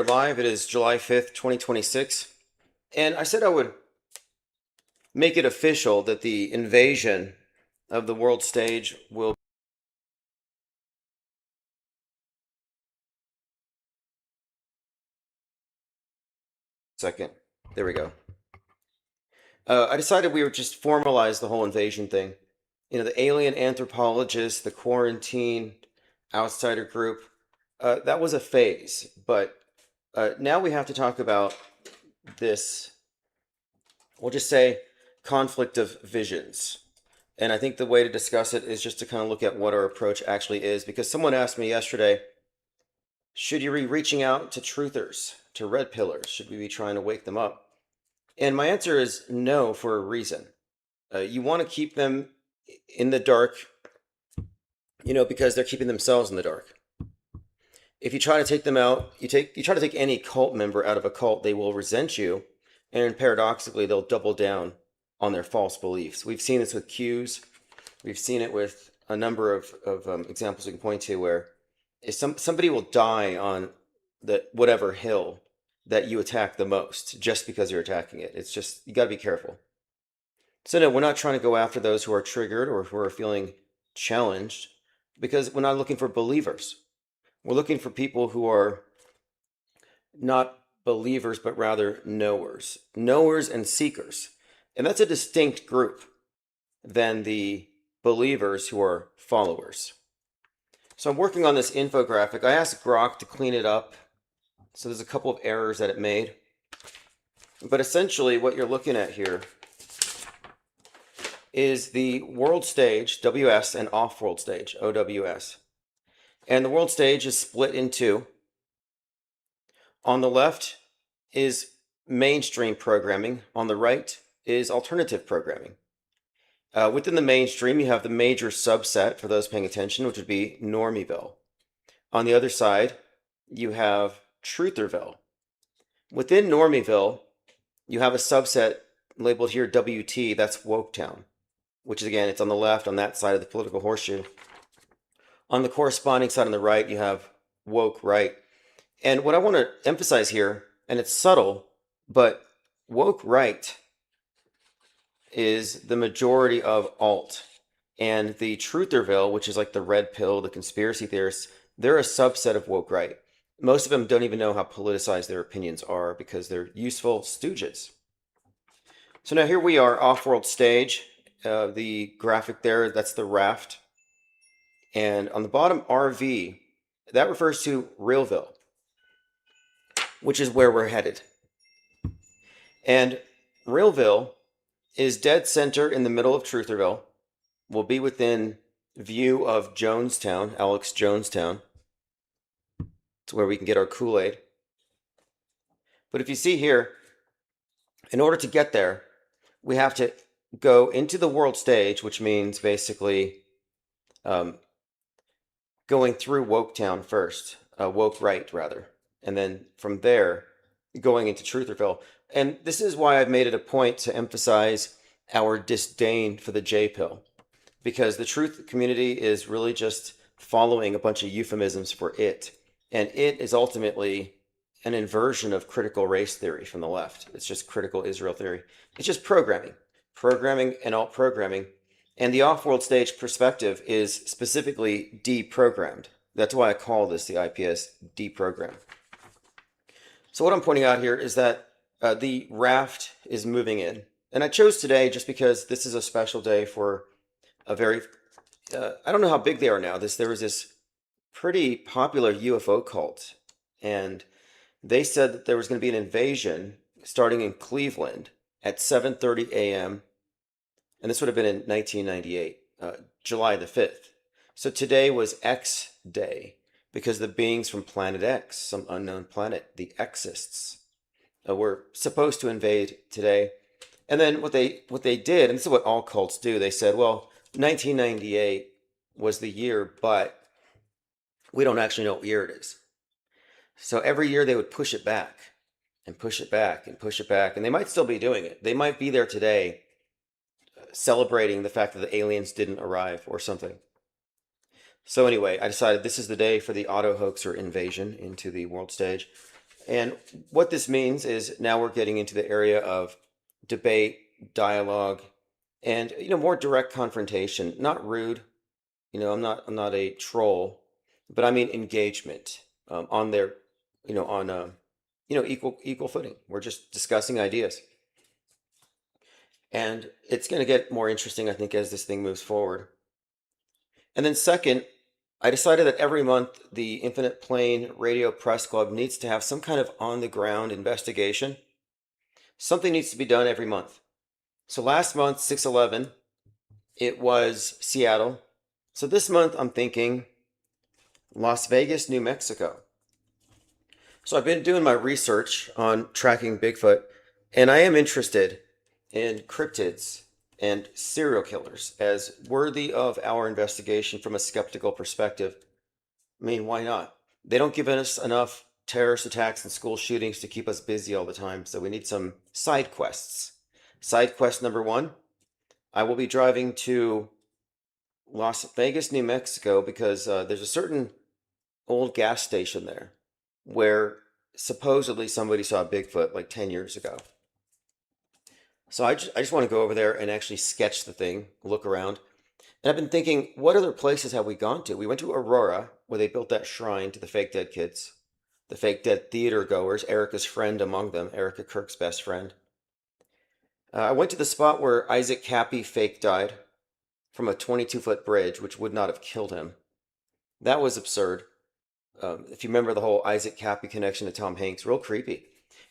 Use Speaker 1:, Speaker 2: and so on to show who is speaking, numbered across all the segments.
Speaker 1: We're live. It is July 5th, 2026. And I said I would make it official that the invasion of the world stage will. Second. There we go. I decided we would just formalize the whole invasion thing. You know, the alien anthropologist, the quarantine outsider group, that was a phase. But now we have to talk about this, we'll just say, conflict of visions. And I think the way to discuss it is just to kind of look at what our approach actually is. Because someone asked me yesterday, should you be reaching out to truthers, to red pillars? Should we be trying to wake them up? And my answer is no, for a reason. You want to keep them in the dark, because they're keeping themselves in the dark. If you try to take them out, you try to take any cult member out of a cult, they will resent you, and paradoxically, they'll double down on their false beliefs. We've seen this with Qs. We've seen it with a number of examples we can point to where if somebody will die on the whatever hill that you attack the most just because you're attacking it. It's just, you got to be careful. So no, we're not trying to go after those who are triggered or who are feeling challenged, because we're not looking for believers. We're looking for people who are not believers, but rather knowers and seekers. And that's a distinct group than the believers who are followers. So I'm working on this infographic. I asked Grok to clean it up. So there's a couple of errors that it made. But essentially what you're looking at here is the world stage, WS, and off-world stage, OWS. And the world stage is split in two. On the left is mainstream programming. On the right is alternative programming. Within the mainstream, you have the major subset, for those paying attention, which would be Normieville. On the other side, you have Trutherville. Within Normieville, you have a subset labeled here WT, that's Woketown, which is, again, it's on the left, on that side of the political horseshoe. On the corresponding side on the right, you have woke right. And what I want to emphasize here, and it's subtle, but woke right is the majority of alt. And the Trutherville, which is like the red pill, the conspiracy theorists, they're a subset of woke right. Most of them don't even know how politicized their opinions are because they're useful stooges. So now here we are, off-world stage. The graphic there, that's the raft. And on the bottom, RV, that refers to Realville, which is where we're headed. And Realville is dead center in the middle of Trutherville. Will be within view of Jonestown, Alex Jonestown. It's where we can get our Kool-Aid. But if you see here, in order to get there, we have to go into the world stage, which means basically going through Woketown first, woke right rather, and then from there going into Trutherville. And this is why I've made it a point to emphasize our disdain for the J pill, because the truth community is really just following a bunch of euphemisms for it. And it is ultimately an inversion of critical race theory from the left. It's just critical Israel theory. It's just programming and alt programming. And the off-world stage perspective is specifically deprogrammed. That's why I call this the IPS Deprogram. So what I'm pointing out here is that the raft is moving in. And I chose today just because this is a special day for a very, I don't know how big they are now. There was this pretty popular UFO cult, and they said that there was going to be an invasion starting in Cleveland at 7:30 a.m. And this would have been in 1998, July the 5th. So today was X Day, because the beings from Planet X, some unknown planet, the Xists, were supposed to invade today. And then what they did, and this is what all cults do, they said, well, 1998 was the year, but we don't actually know what year it is. So every year they would push it back and push it back and push it back. And they might still be doing it. They might be there today celebrating the fact that the aliens didn't arrive or something. So anyway, I decided this is the day for the auto hoaxer invasion into the world stage. And what this means is now we're getting into the area of debate, dialogue, and more direct confrontation. Not rude. I'm not a troll, but I mean engagement on their, on equal footing. We're just discussing ideas, and it's going to get more interesting, I think, as this thing moves forward. And then second, I decided that every month the Infinite Plane Radio Press Club needs to have some kind of on-the-ground investigation. Something needs to be done every month. So last month, 6/11, it was Seattle. So this month, I'm thinking Las Vegas, New Mexico. So I've been doing my research on tracking Bigfoot, and I am interested in cryptids and serial killers as worthy of our investigation from a skeptical perspective. I mean, why not? They don't give us enough terrorist attacks and school shootings to keep us busy all the time, so we need some side quests. Side quest number one, I will be driving to Las Vegas, New Mexico, because there's a certain old gas station there where supposedly somebody saw Bigfoot like 10 years ago. So I just want to go over there and actually sketch the thing, look around. And I've been thinking, what other places have we gone to? We went to Aurora, where they built that shrine to the fake dead kids, the fake dead theater goers, Erica's friend among them, Erica Kirk's best friend. I went to the spot where Isaac Cappy fake died from a 22-foot bridge, which would not have killed him. That was absurd. If you remember the whole Isaac Cappy connection to Tom Hanks, real creepy.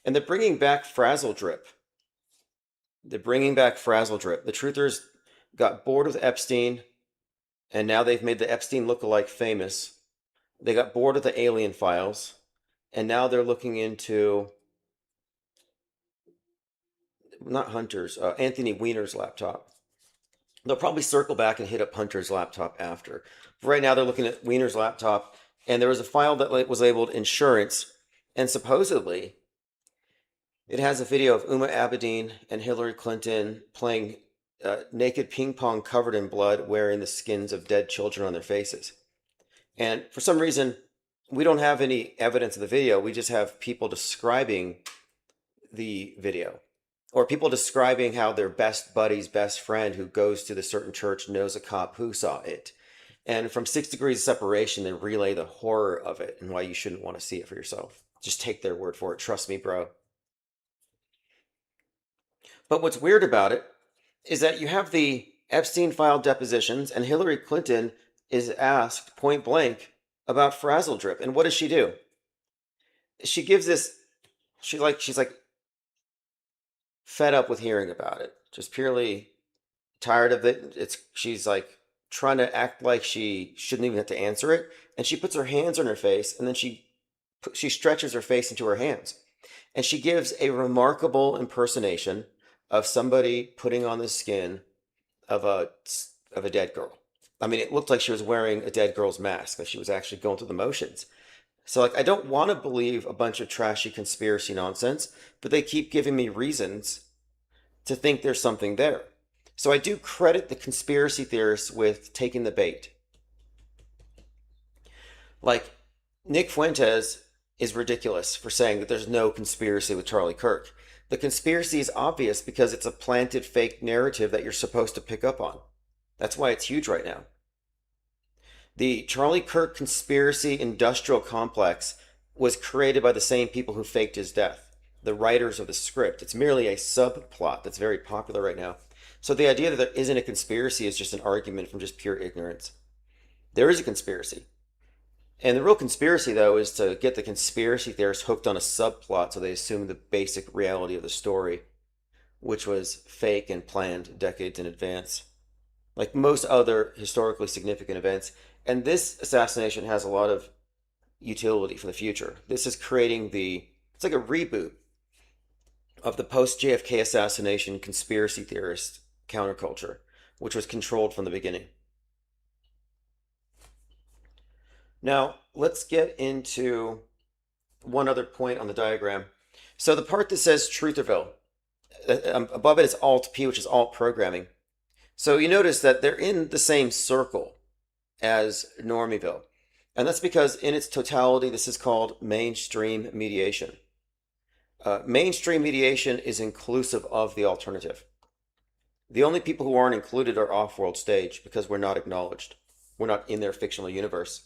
Speaker 1: And they're bringing back Frazzle Drip. The truthers got bored with Epstein, and now they've made the Epstein lookalike famous. They got bored of the alien files, and now they're looking into, not Hunter's, Anthony Weiner's laptop. They'll probably circle back and hit up Hunter's laptop after. But right now they're looking at Weiner's laptop, and there was a file that was labeled insurance, and supposedly it has a video of Uma Abedin and Hillary Clinton playing naked ping pong covered in blood, wearing the skins of dead children on their faces. And for some reason, we don't have any evidence of the video. We just have people describing the video, or people describing how their best buddy's best friend who goes to the certain church knows a cop who saw it. And from 6 degrees of separation, they relay the horror of it and why you shouldn't want to see it for yourself. Just take their word for it. Trust me, bro. But what's weird about it is that you have the Epstein file depositions, and Hillary Clinton is asked point blank about Frazzle Drip. And what does she do? She gives this, she's like fed up with hearing about it, just purely tired of it. She's like trying to act like she shouldn't even have to answer it, and she puts her hands on her face, and then she stretches her face into her hands, and she gives a remarkable impersonation of somebody putting on the skin of a dead girl. I mean, it looked like she was wearing a dead girl's mask, like she was actually going through the motions. So, like, I don't want to believe a bunch of trashy conspiracy nonsense, but they keep giving me reasons to think there's something there. So I do credit the conspiracy theorists with taking the bait. Like, Nick Fuentes is ridiculous for saying that there's no conspiracy with Charlie Kirk. The conspiracy is obvious because it's a planted fake narrative that you're supposed to pick up on. That's why it's huge right now. The Charlie Kirk conspiracy industrial complex was created by the same people who faked his death, the writers of the script. It's merely a subplot that's very popular right now. So the idea that there isn't a conspiracy is just an argument from just pure ignorance. There is a conspiracy. And the real conspiracy, though, is to get the conspiracy theorists hooked on a subplot so they assume the basic reality of the story, which was fake and planned decades in advance, like most other historically significant events. And this assassination has a lot of utility for the future. This is creating it's like a reboot of the post-JFK assassination conspiracy theorist counterculture, which was controlled from the beginning. Now, let's get into one other point on the diagram. So the part that says Trutherville, above it is Alt-P, which is alt programming. So you notice that they're in the same circle as Normieville. And that's because in its totality, this is called mainstream mediation. Mainstream mediation is inclusive of the alternative. The only people who aren't included are off-world stage because we're not acknowledged. We're not in their fictional universe.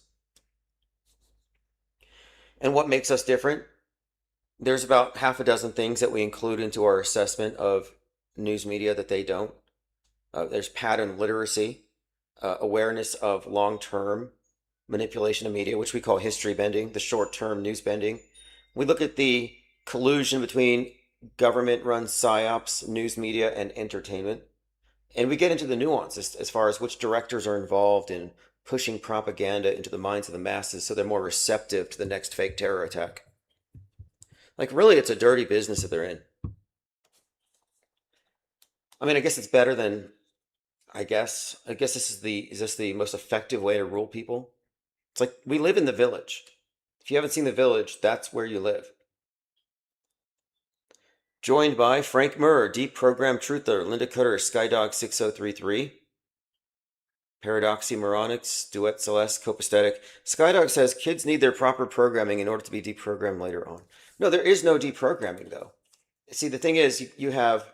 Speaker 1: And what makes us different? There's about half a dozen things that we include into our assessment of news media that they don't. There's pattern literacy, awareness of long-term manipulation of media, which we call history bending, the short-term news bending. We look at the collusion between government-run psyops, news media, and entertainment. And we get into the nuances as far as which directors are involved in pushing propaganda into the minds of the masses so they're more receptive to the next fake terror attack. Like, really, it's a dirty business that they're in. I mean, I guess it's better than, I guess is this the most effective way to rule people? It's like we live in the village. If you haven't seen the village, that's where you live. Joined by Frank Murr, Deprogrammed Truther, Linda Cutter, Skydog6033, Paradoxymoronics, Duet Celeste, Copacetic. Skydog says kids need their proper programming in order to be deprogrammed later on. No, there is no deprogramming, though. See, the thing is, you have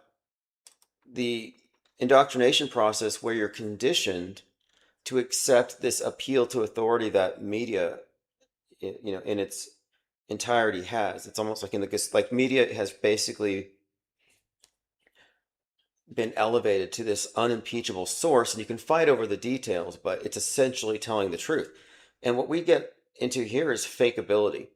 Speaker 1: the indoctrination process where you're conditioned to accept this appeal to authority that media, in its entirety has. It's almost like like media has basically been elevated to this unimpeachable source, and you can fight over the details, but it's essentially telling the truth. And what we get into here is fakeability.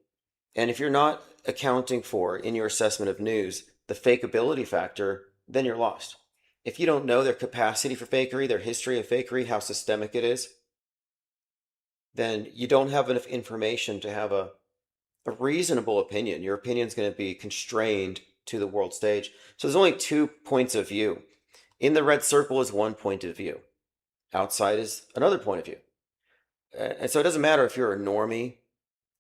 Speaker 1: And if you're not accounting for, in your assessment of news, the fakeability factor, then you're lost. If you don't know their capacity for fakery, their history of fakery, how systemic it is, then you don't have enough information to have a reasonable opinion. Your opinion is going to be constrained to the world stage. So there's only 2 points of view. In the red circle is one point of view. Outside is another point of view. And so it doesn't matter if you're a normie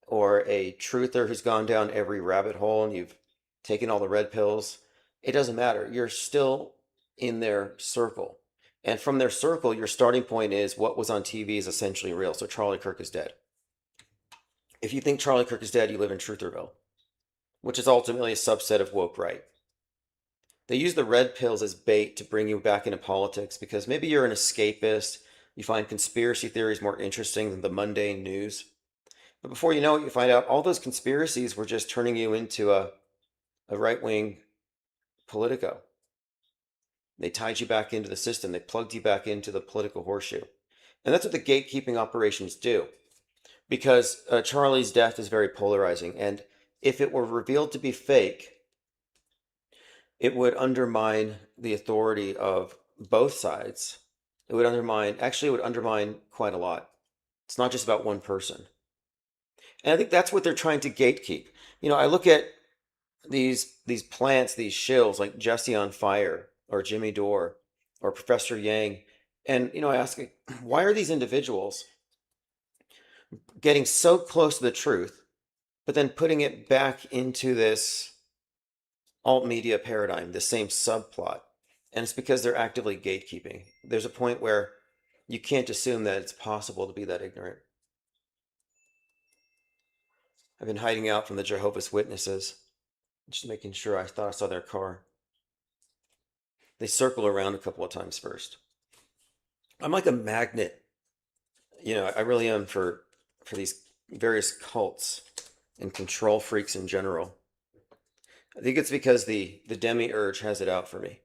Speaker 1: or a truther who's gone down every rabbit hole and you've taken all the red pills. It doesn't matter. You're still in their circle. And from their circle, your starting point is what was on TV is essentially real. So Charlie Kirk is dead. If you think Charlie Kirk is dead, you live in Trutherville, which is ultimately a subset of woke right. They use the red pills as bait to bring you back into politics because maybe you're an escapist, you find conspiracy theories more interesting than the mundane news. But before you know it, you find out all those conspiracies were just turning you into a right-wing politico. They tied you back into the system. They plugged you back into the political horseshoe. And that's what the gatekeeping operations do. Because Charlie's death is very polarizing. And if it were revealed to be fake, it would undermine the authority of both sides. It would undermine quite a lot. It's not just about one person. And I think that's what they're trying to gatekeep. I look at these plants, these shills like Jesse on Fire or Jimmy Dore or Professor Yang, and I ask, why are these individuals getting so close to the truth, but then putting it back into this alt media paradigm, the same subplot? And it's because they're actively gatekeeping. There's a point where you can't assume that it's possible to be that ignorant. I've been hiding out from the Jehovah's Witnesses, just making sure. I thought I saw their car. They circle around a couple of times first. I'm like a magnet. I really am for these various cults and control freaks in general. I think it's because the demiurge has it out for me.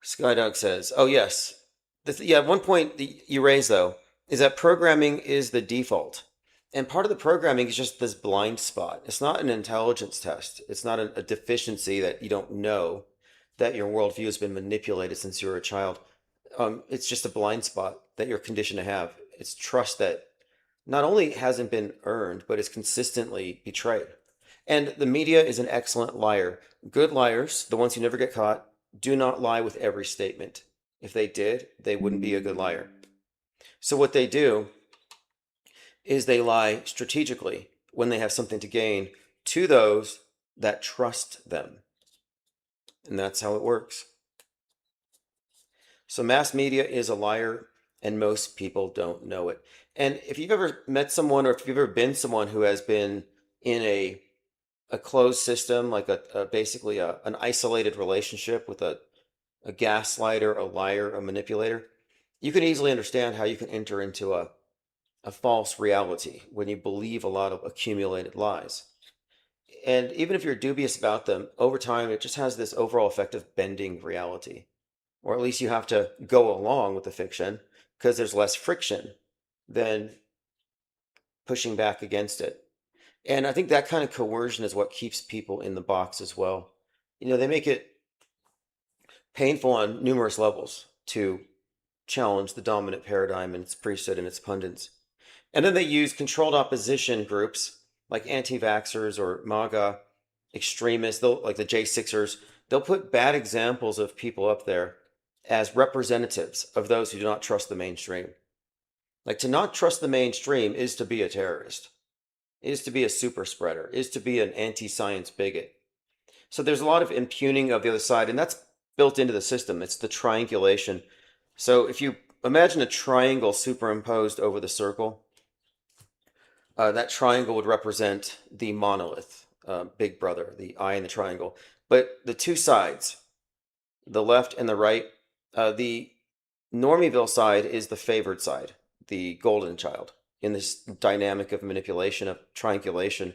Speaker 1: Skydog says, oh yes. One point that you raised, though, is that programming is the default. And part of the programming is just this blind spot. It's not an intelligence test. It's not a deficiency that you don't know that your worldview has been manipulated since you were a child. It's just a blind spot that you're conditioned to have. It's trust that not only hasn't been earned, but is consistently betrayed. And the media is an excellent liar. Good liars, the ones who never get caught, do not lie with every statement. If they did, they wouldn't be a good liar. So what they do is they lie strategically when they have something to gain to those that trust them. And that's how it works. So mass media is a liar, and most people don't know it. And if you've ever met someone, or if you've ever been someone who has been in a a closed system, like basically an isolated relationship with a gaslighter, a liar, a manipulator, you can easily understand how you can enter into a false reality when you believe a lot of accumulated lies. And even if you're dubious about them, over time, it just has this overall effect of bending reality. Or at least you have to go along with the fiction because there's less friction than pushing back against it. And I think that kind of coercion is what keeps people in the box as well. They make it painful on numerous levels to challenge the dominant paradigm and its priesthood and its pundits. And then they use controlled opposition groups like anti vaxxers or MAGA extremists, like the J6ers. They'll put bad examples of people up there as representatives of those who do not trust the mainstream. Like to not trust the mainstream is to be a terrorist, is to be a super spreader, is to be an anti science bigot. So there's a lot of impugning of the other side, and that's built into the system. It's the triangulation. So if you imagine a triangle superimposed over the circle, that triangle would represent the monolith, Big Brother, the eye in the triangle. But the two sides, the left and the right, the Normieville side is the favored side, the golden child, in this dynamic of manipulation, of triangulation.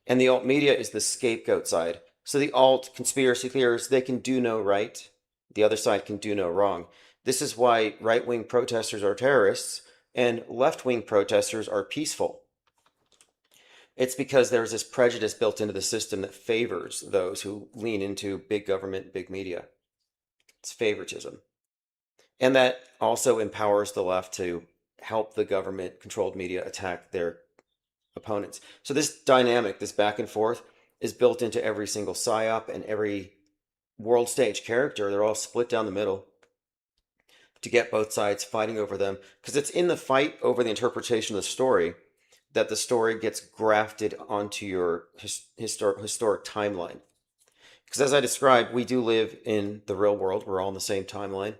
Speaker 1: And the alt media is the scapegoat side. So the alt conspiracy theorists, they can do no right. The other side can do no wrong. This is why right-wing protesters are terrorists and left-wing protesters are peaceful. It's because there's this prejudice built into the system that favors those who lean into big government, big media. It's favoritism. And that also empowers the left to help the government-controlled media attack their opponents. So this dynamic, this back and forth, is built into every single psyop and every world stage character. They're all split down the middle to get both sides fighting over them, because it's in the fight over the interpretation of the story that the story gets grafted onto your historic timeline. Because as I described, we do live in the real world. We're all in the same timeline.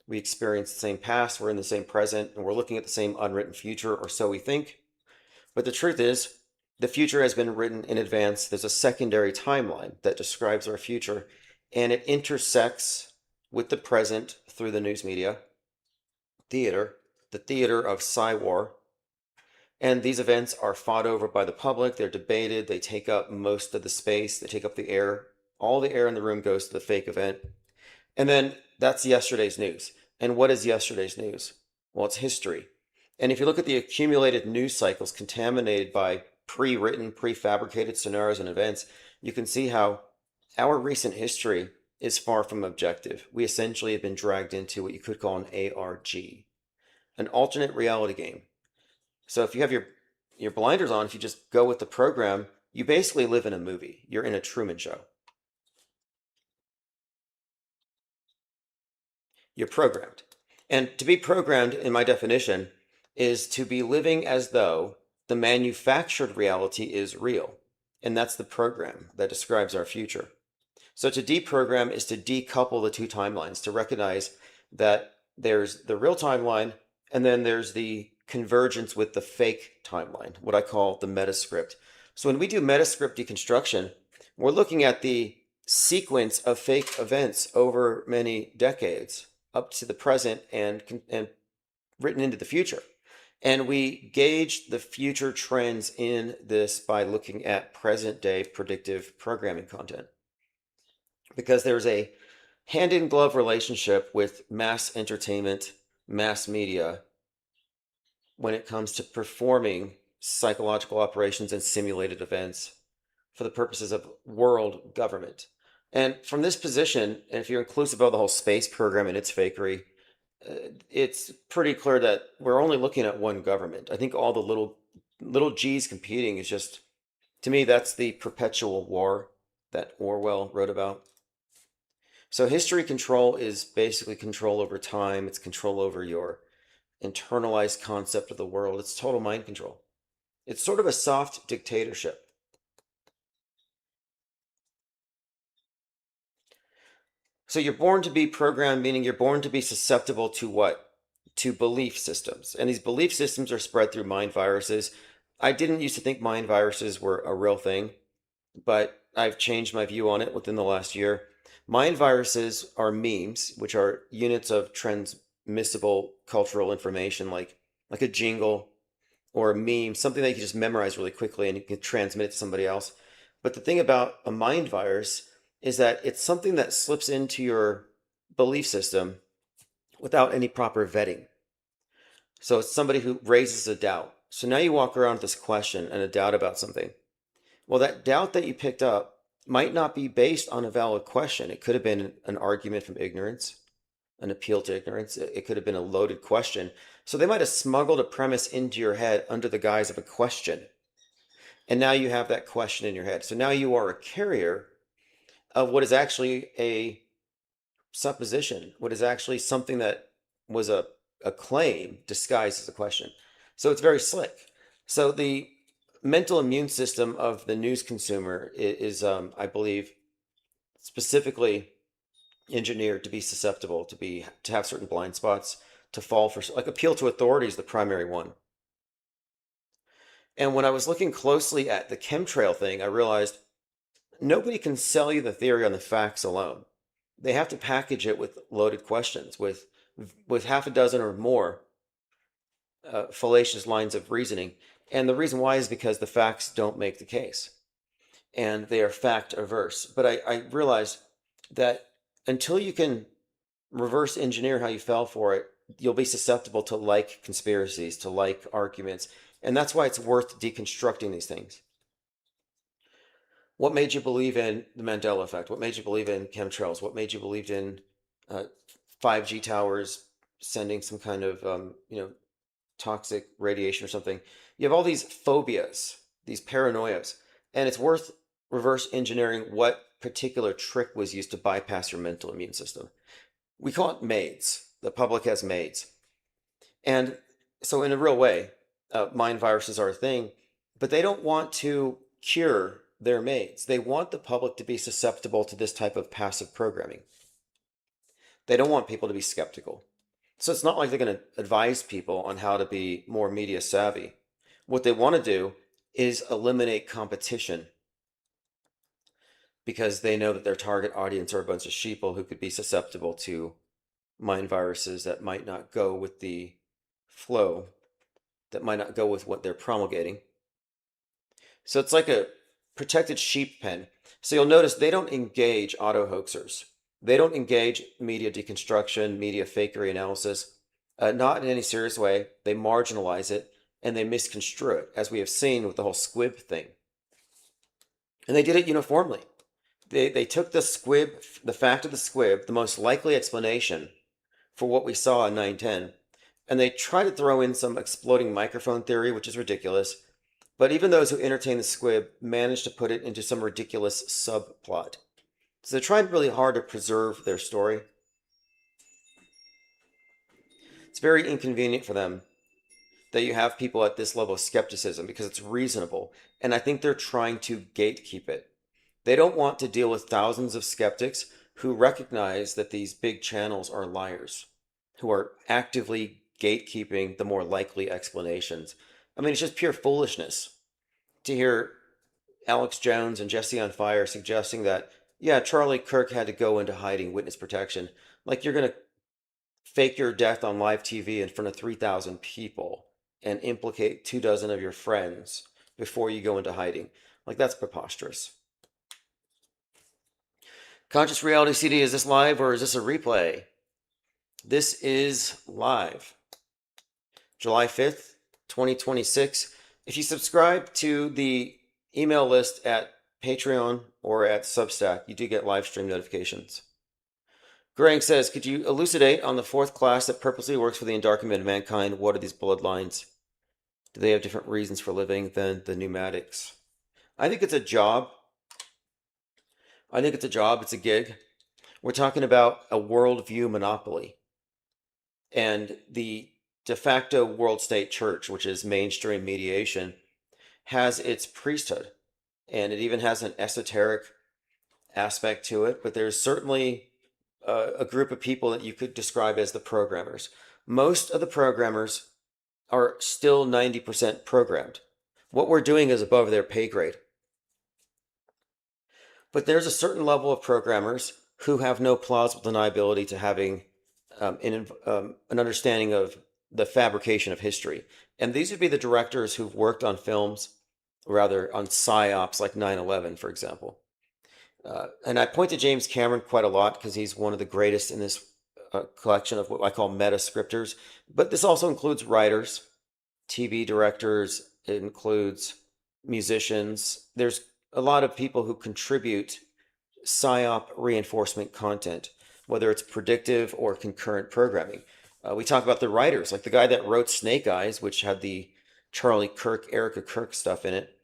Speaker 1: We experience the same past, we're in the same present, and we're looking at the same unwritten future, or so we think. But the truth is, the future has been written in advance. There's a secondary timeline that describes our future, and it intersects with the present through the news media, theater, the theater of Psy-war. And these events are fought over by the public, they're debated, they take up most of the space, they take up the air. All the air in the room goes to the fake event. And then that's yesterday's news. And what is yesterday's news? Well, it's history. And if you look at the accumulated news cycles contaminated by pre-written, prefabricated scenarios and events, you can see how our recent history is far from objective. We essentially have been dragged into what you could call an ARG, an alternate reality game. So if you have your blinders on, if you just go with the program, you basically live in a movie. You're in a Truman Show. You're programmed. And to be programmed, in my definition, is to be living as though the manufactured reality is real. And that's the program that describes our future. So to deprogram is to decouple the two timelines, to recognize that there's the real timeline and then there's the convergence with the fake timeline, what I call the metascript. So when we do metascript deconstruction, we're looking at the sequence of fake events over many decades up to the present and written into the future. And we gauge the future trends in this by looking at present day predictive programming content. Because there's a hand in glove relationship with mass entertainment, mass media, when it comes to performing psychological operations and simulated events for the purposes of world government. And from this position, and if you're inclusive of the whole space program and its fakery, it's pretty clear that we're only looking at one government. I think all the little G's competing is just, to me, that's the perpetual war that Orwell wrote about. So history control is basically control over time. It's control over your internalized concept of the world. It's total mind control. It's sort of a soft dictatorship. So you're born to be programmed, meaning you're born to be susceptible to what? To belief systems. And these belief systems are spread through mind viruses. I didn't used to think mind viruses were a real thing. but I've changed my view on it within the last year. Mind viruses are memes, which are units of transmissible cultural information, like a jingle or a meme, something that you can just memorize really quickly and you can transmit it to somebody else. But the thing about a mind virus is that it's something that slips into your belief system without any proper vetting. So it's somebody who raises a doubt. So now you walk around with this question and a doubt about something. Well, that doubt that you picked up might not be based on a valid question. It could have been an argument from ignorance, an appeal to ignorance. It could have been a loaded question. So they might have smuggled a premise into your head under the guise of a question. And now you have that question in your head. So now you are a carrier of what is actually a supposition, what is actually something that was a claim disguised as a question. So it's very slick. So the mental immune system of the news consumer is I believe, specifically engineered to be susceptible, to have certain blind spots, to fall for, like, appeal to authority is the primary one. And when I was looking closely at the chemtrail thing, I realized nobody can sell you the theory on the facts alone. They have to package it with loaded questions, with half a dozen or more fallacious lines of reasoning. And the reason why is because the facts don't make the case, and they are fact averse. But I realized that until you can reverse engineer how you fell for it, you'll be susceptible to like conspiracies, to like arguments. And that's why it's worth deconstructing these things. What made you believe in the Mandela effect? What made you believe in chemtrails? What made you believe in uh, 5G towers sending some kind of toxic radiation or something? You have all these phobias, these paranoias, and it's worth reverse engineering what particular trick was used to bypass your mental immune system. We call it MAIDs. The public has MAIDs. And so, in a real way, mind viruses are a thing, but they don't want to cure their MAIDs. They want the public to be susceptible to this type of passive programming. They don't want people to be skeptical. So, it's not like they're going to advise people on how to be more media savvy. What they want to do is eliminate competition because they know that their target audience are a bunch of sheeple who could be susceptible to mind viruses that might not go with the flow, that might not go with what they're promulgating. So it's like a protected sheep pen. So you'll notice they don't engage auto hoaxers. They don't engage media deconstruction, media fakery analysis, not in any serious way. They marginalize it and they misconstrue it, as we have seen with the whole squib thing. And they did it uniformly. They took the squib, the fact of the squib, the most likely explanation for what we saw in 910, and they try to throw in some exploding microphone theory, which is ridiculous. But even those who entertain the squib manage to put it into some ridiculous subplot. So they're trying really hard to preserve their story. It's very inconvenient for them that you have people at this level of skepticism because it's reasonable. And I think they're trying to gatekeep it. They don't want to deal with thousands of skeptics who recognize that these big channels are liars, who are actively gatekeeping the more likely explanations. I mean, it's just pure foolishness to hear Alex Jones and Jesse on Fire suggesting that, yeah, Charlie Kirk had to go into hiding, witness protection. Like you're going to fake your death on live TV in front of 3,000 people and implicate 24 of your friends before you go into hiding. Like, that's preposterous. Conscious Reality CD, is this live or is this a replay? This is live. July 5th, 2026. If you subscribe to the email list at Patreon or at Substack, you do get live stream notifications. Grang says, could you elucidate on the fourth class that purposely works for the endarkenment of mankind? What are these bloodlines? Do they have different reasons for living than the pneumatics? I think it's a job. It's a gig. We're talking about a worldview monopoly. And the de facto world state church, which is mainstream mediation, has its priesthood. And it even has an esoteric aspect to it. But there's certainly a group of people that you could describe as the programmers. Most of the programmers are still 90% programmed. What we're doing is above their pay grade. But there's a certain level of programmers who have no plausible deniability to having an understanding of the fabrication of history. And these would be the directors who've worked on films, rather on psyops like 9/11, for example. And I point to James Cameron quite a lot because he's one of the greatest in this collection of what I call meta scripters. But this also includes writers, TV directors, it includes musicians. There's a lot of people who contribute PSYOP reinforcement content, whether it's predictive or concurrent programming. We talk about the writers, like the guy that wrote Snake Eyes, which had the Charlie Kirk, Erica Kirk stuff in it.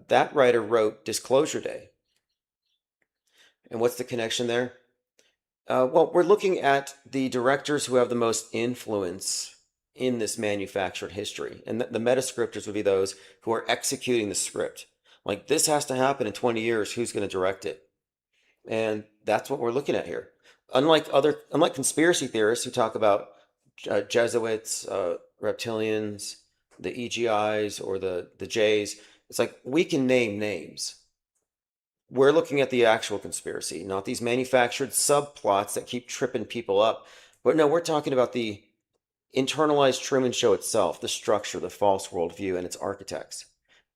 Speaker 1: That writer wrote Disclosure Day. And what's the connection there? Well, we're looking at the directors who have the most influence in this manufactured history. And the metascriptors would be those who are executing the script. Like, this has to happen in 20 years. Who's going to direct it? And that's what we're looking at here. Unlike conspiracy theorists who talk about Jesuits, reptilians, the EGIs, or the J's, it's like we can name names. We're looking at the actual conspiracy, not these manufactured subplots that keep tripping people up. But no, we're talking about the internalized Truman Show itself, the structure, the false worldview, and its architects.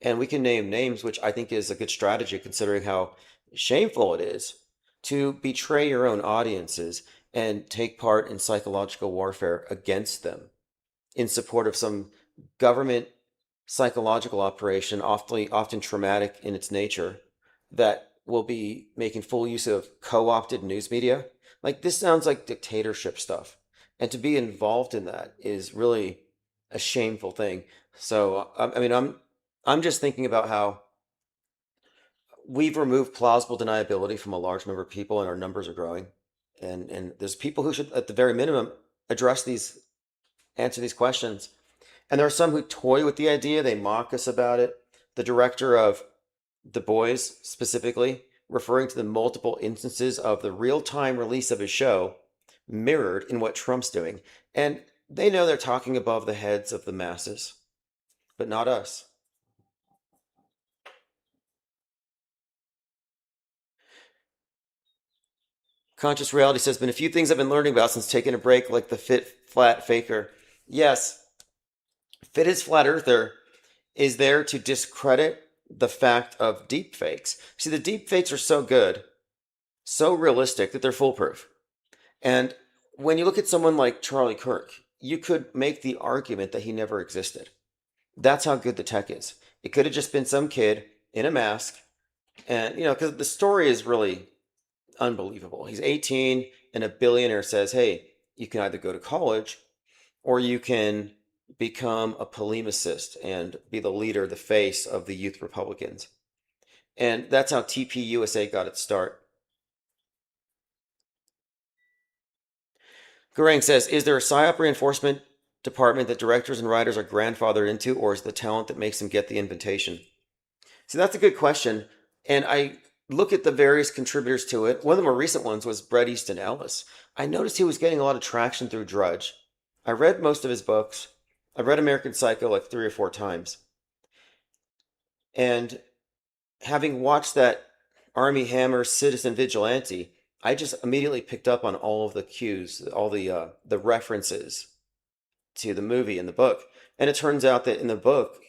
Speaker 1: And we can name names, which I think is a good strategy considering how shameful it is to betray your own audiences and take part in psychological warfare against them in support of some government psychological operation, often traumatic in its nature, that will be making full use of co-opted news media. Like, this sounds like dictatorship stuff. And to be involved in that is really a shameful thing. So, I mean, I'm just thinking about how we've removed plausible deniability from a large number of people, and our numbers are growing. And there's people who should, at the very minimum, answer these questions. And there are some who toy with the idea. They mock us about it. The director of The Boys, specifically, referring to the multiple instances of the real-time release of his show mirrored in what Trump's doing. And they know they're talking above the heads of the masses, but not us. Conscious Reality says, been a few things I've been learning about since taking a break, like the fit flat faker. Yes, Fit is Flat Earther is there to discredit the fact of deep fakes. See, the deep fakes are so good, so realistic that they're foolproof. And when you look at someone like Charlie Kirk, you could make the argument that he never existed. That's how good the tech is. It could have just been some kid in a mask. And, because the story is really unbelievable. He's 18 and a billionaire says, hey, you can either go to college or you can become a polemicist and be the leader, the face of the youth Republicans. And that's how TPUSA got its start. Garang says, is there a PSYOP reinforcement department that directors and writers are grandfathered into, or is the talent that makes them get the invitation? So that's a good question. And I look at the various contributors to it. One of the more recent ones was Bret Easton Ellis. I noticed he was getting a lot of traction through Drudge. I read most of his books. I read American Psycho like 3 or 4 times. And having watched that Army Hammer Citizen Vigilante, I just immediately picked up on all of the cues, all the references to the movie and the book. And it turns out that in the book,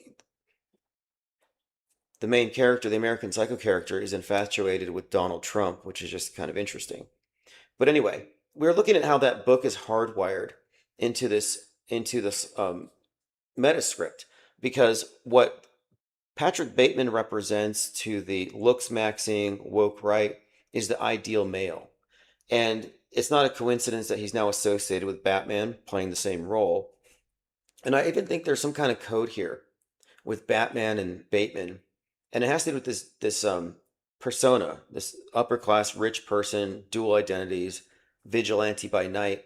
Speaker 1: the main character, the American Psycho character, is infatuated with Donald Trump, which is just kind of interesting. But anyway, we're looking at how that book is hardwired into this metascript, because what Patrick Bateman represents to the looks-maxing woke right is the ideal male. And it's not a coincidence that he's now associated with Batman playing the same role. And I even think there's some kind of code here with Batman and Bateman. And it has to do with this persona, this upper-class rich person, dual identities, vigilante by night.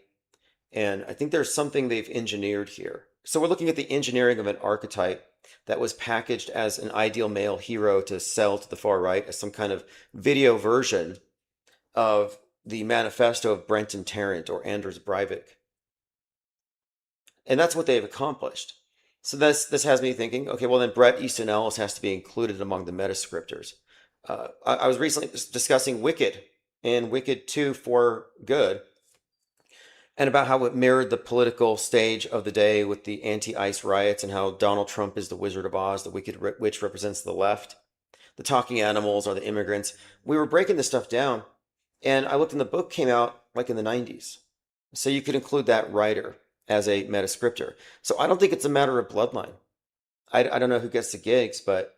Speaker 1: And I think there's something they've engineered here. So we're looking at the engineering of an archetype that was packaged as an ideal male hero to sell to the far right as some kind of video version of the manifesto of Brenton Tarrant or Anders Breivik. And that's what they've accomplished. So this has me thinking, okay, well then Bret Easton Ellis has to be included among the metascriptors. I was recently discussing Wicked and Wicked 2 for Good, and about how it mirrored the political stage of the day with the anti-ICE riots, and how Donald Trump is the Wizard of Oz, the Wicked Witch represents the left, the talking animals are the immigrants. We were breaking this stuff down, and I looked, and the book came out like in the 90s. So you could include that writer as a metascriptor. So I don't think it's a matter of bloodline. I don't know who gets the gigs, but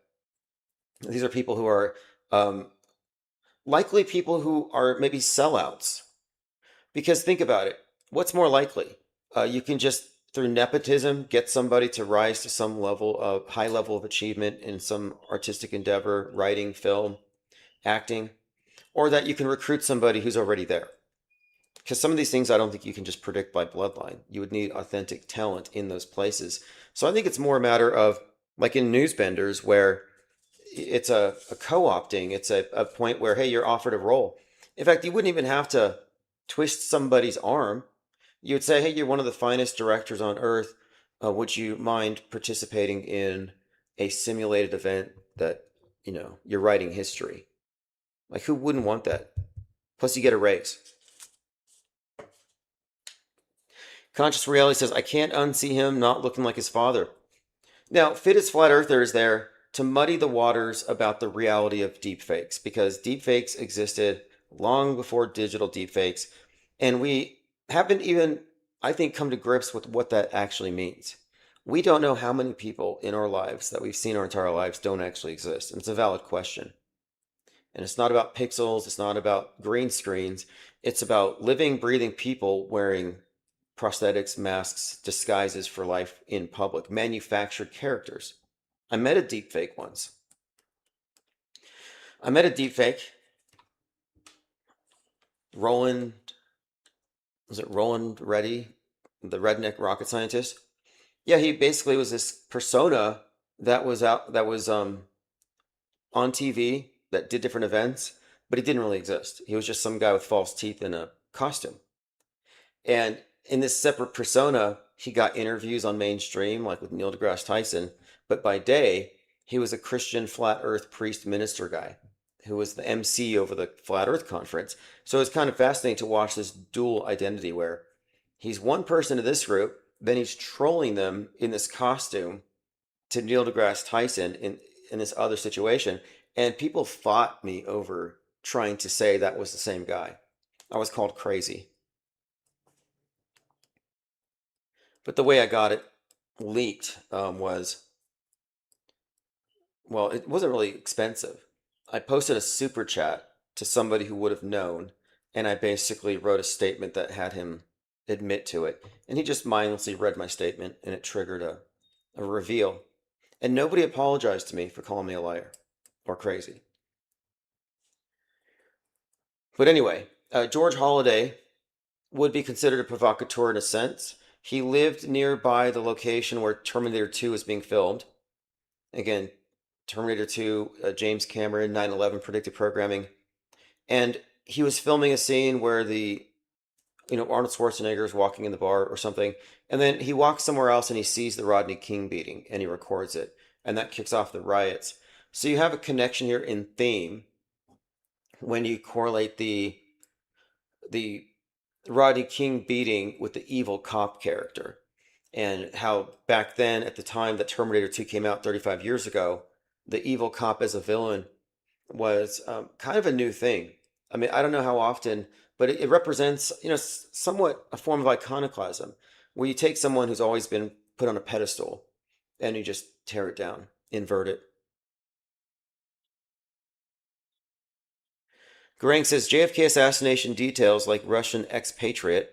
Speaker 1: these are people who are um, likely people who are maybe sellouts. Because think about it. What's more likely? You can just, through nepotism, get somebody to rise to some level of high level of achievement in some artistic endeavor, writing, film, acting, or that you can recruit somebody who's already there. Because some of these things I don't think you can just predict by bloodline. You would need authentic talent in those places. So I think it's more a matter of, like in Newsbenders, where it's a co-opting. It's a point where, hey, you're offered a role. In fact, you wouldn't even have to twist somebody's arm. You would say, hey, you're one of the finest directors on earth. Would you mind participating in a simulated event that, you're writing history? Like, who wouldn't want that? Plus, you get a raise. Conscious Reality says, I can't unsee him not looking like his father. Now, Fit as Flat Earther is there to muddy the waters about the reality of deepfakes, because deepfakes existed long before digital deepfakes, and we haven't even, I think, come to grips with what that actually means. We don't know how many people in our lives that we've seen our entire lives don't actually exist, and it's a valid question. And it's not about pixels, it's not about green screens, it's about living, breathing people wearing prosthetics, masks, disguises for life in public, manufactured characters. I met a deepfake once. I met a deepfake. Roland, was it Roland Reddy, the redneck rocket scientist? Yeah, he basically was this persona that was on TV that did different events, but he didn't really exist. He was just some guy with false teeth in a costume. And in this separate persona, he got interviews on mainstream, like with Neil deGrasse Tyson. But by day, he was a Christian flat earth priest minister guy who was the MC over the Flat Earth Conference. So it's kind of fascinating to watch this dual identity where he's one person in this group, then he's trolling them in this costume to Neil deGrasse Tyson in this other situation. And people fought me over trying to say that was the same guy. I was called crazy. But the way I got it leaked was, well, it wasn't really expensive. I posted a super chat to somebody who would have known, and I basically wrote a statement that had him admit to it. And he just mindlessly read my statement, and it triggered a reveal. And nobody apologized to me for calling me a liar or crazy. But anyway, George Holliday would be considered a provocateur in a sense. He lived nearby the location where Terminator 2 is being filmed. Again, Terminator 2, James Cameron, 9/11 predictive programming. And he was filming a scene where Arnold Schwarzenegger is walking in the bar or something. And then he walks somewhere else and he sees the Rodney King beating and he records it. And that kicks off the riots. So you have a connection here in theme when you correlate the Rodney King beating with the evil cop character, and how back then, at the time that Terminator 2 came out 35 years ago, the evil cop as a villain was kind of a new thing. I mean, I don't know how often, but it represents, somewhat a form of iconoclasm, where you take someone who's always been put on a pedestal and you just tear it down, invert it. Garang says JFK assassination details like Russian expatriate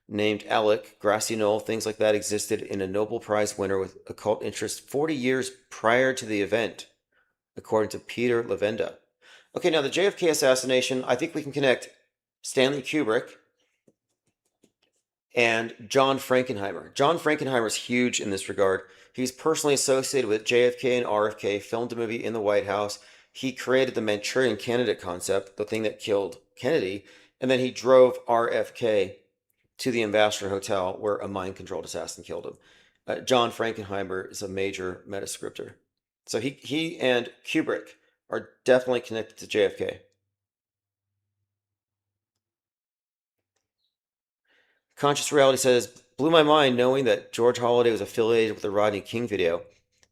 Speaker 1: named Alec, grassy knoll, things like that existed in a Nobel Prize winner with occult interest 40 years prior to the event, according to Peter Levenda. Okay, now the JFK assassination, I think we can connect Stanley Kubrick and John Frankenheimer. John Frankenheimer is huge in this regard. He's personally associated with JFK and RFK, filmed a movie in the White House. He created the Manchurian candidate concept, the thing that killed Kennedy, and then he drove RFK to the Ambassador Hotel where a mind-controlled assassin killed him. John Frankenheimer is a major metascriptor. So he and Kubrick are definitely connected to JFK. Conscious Reality says, blew my mind knowing that George Holliday was affiliated with the Rodney King video.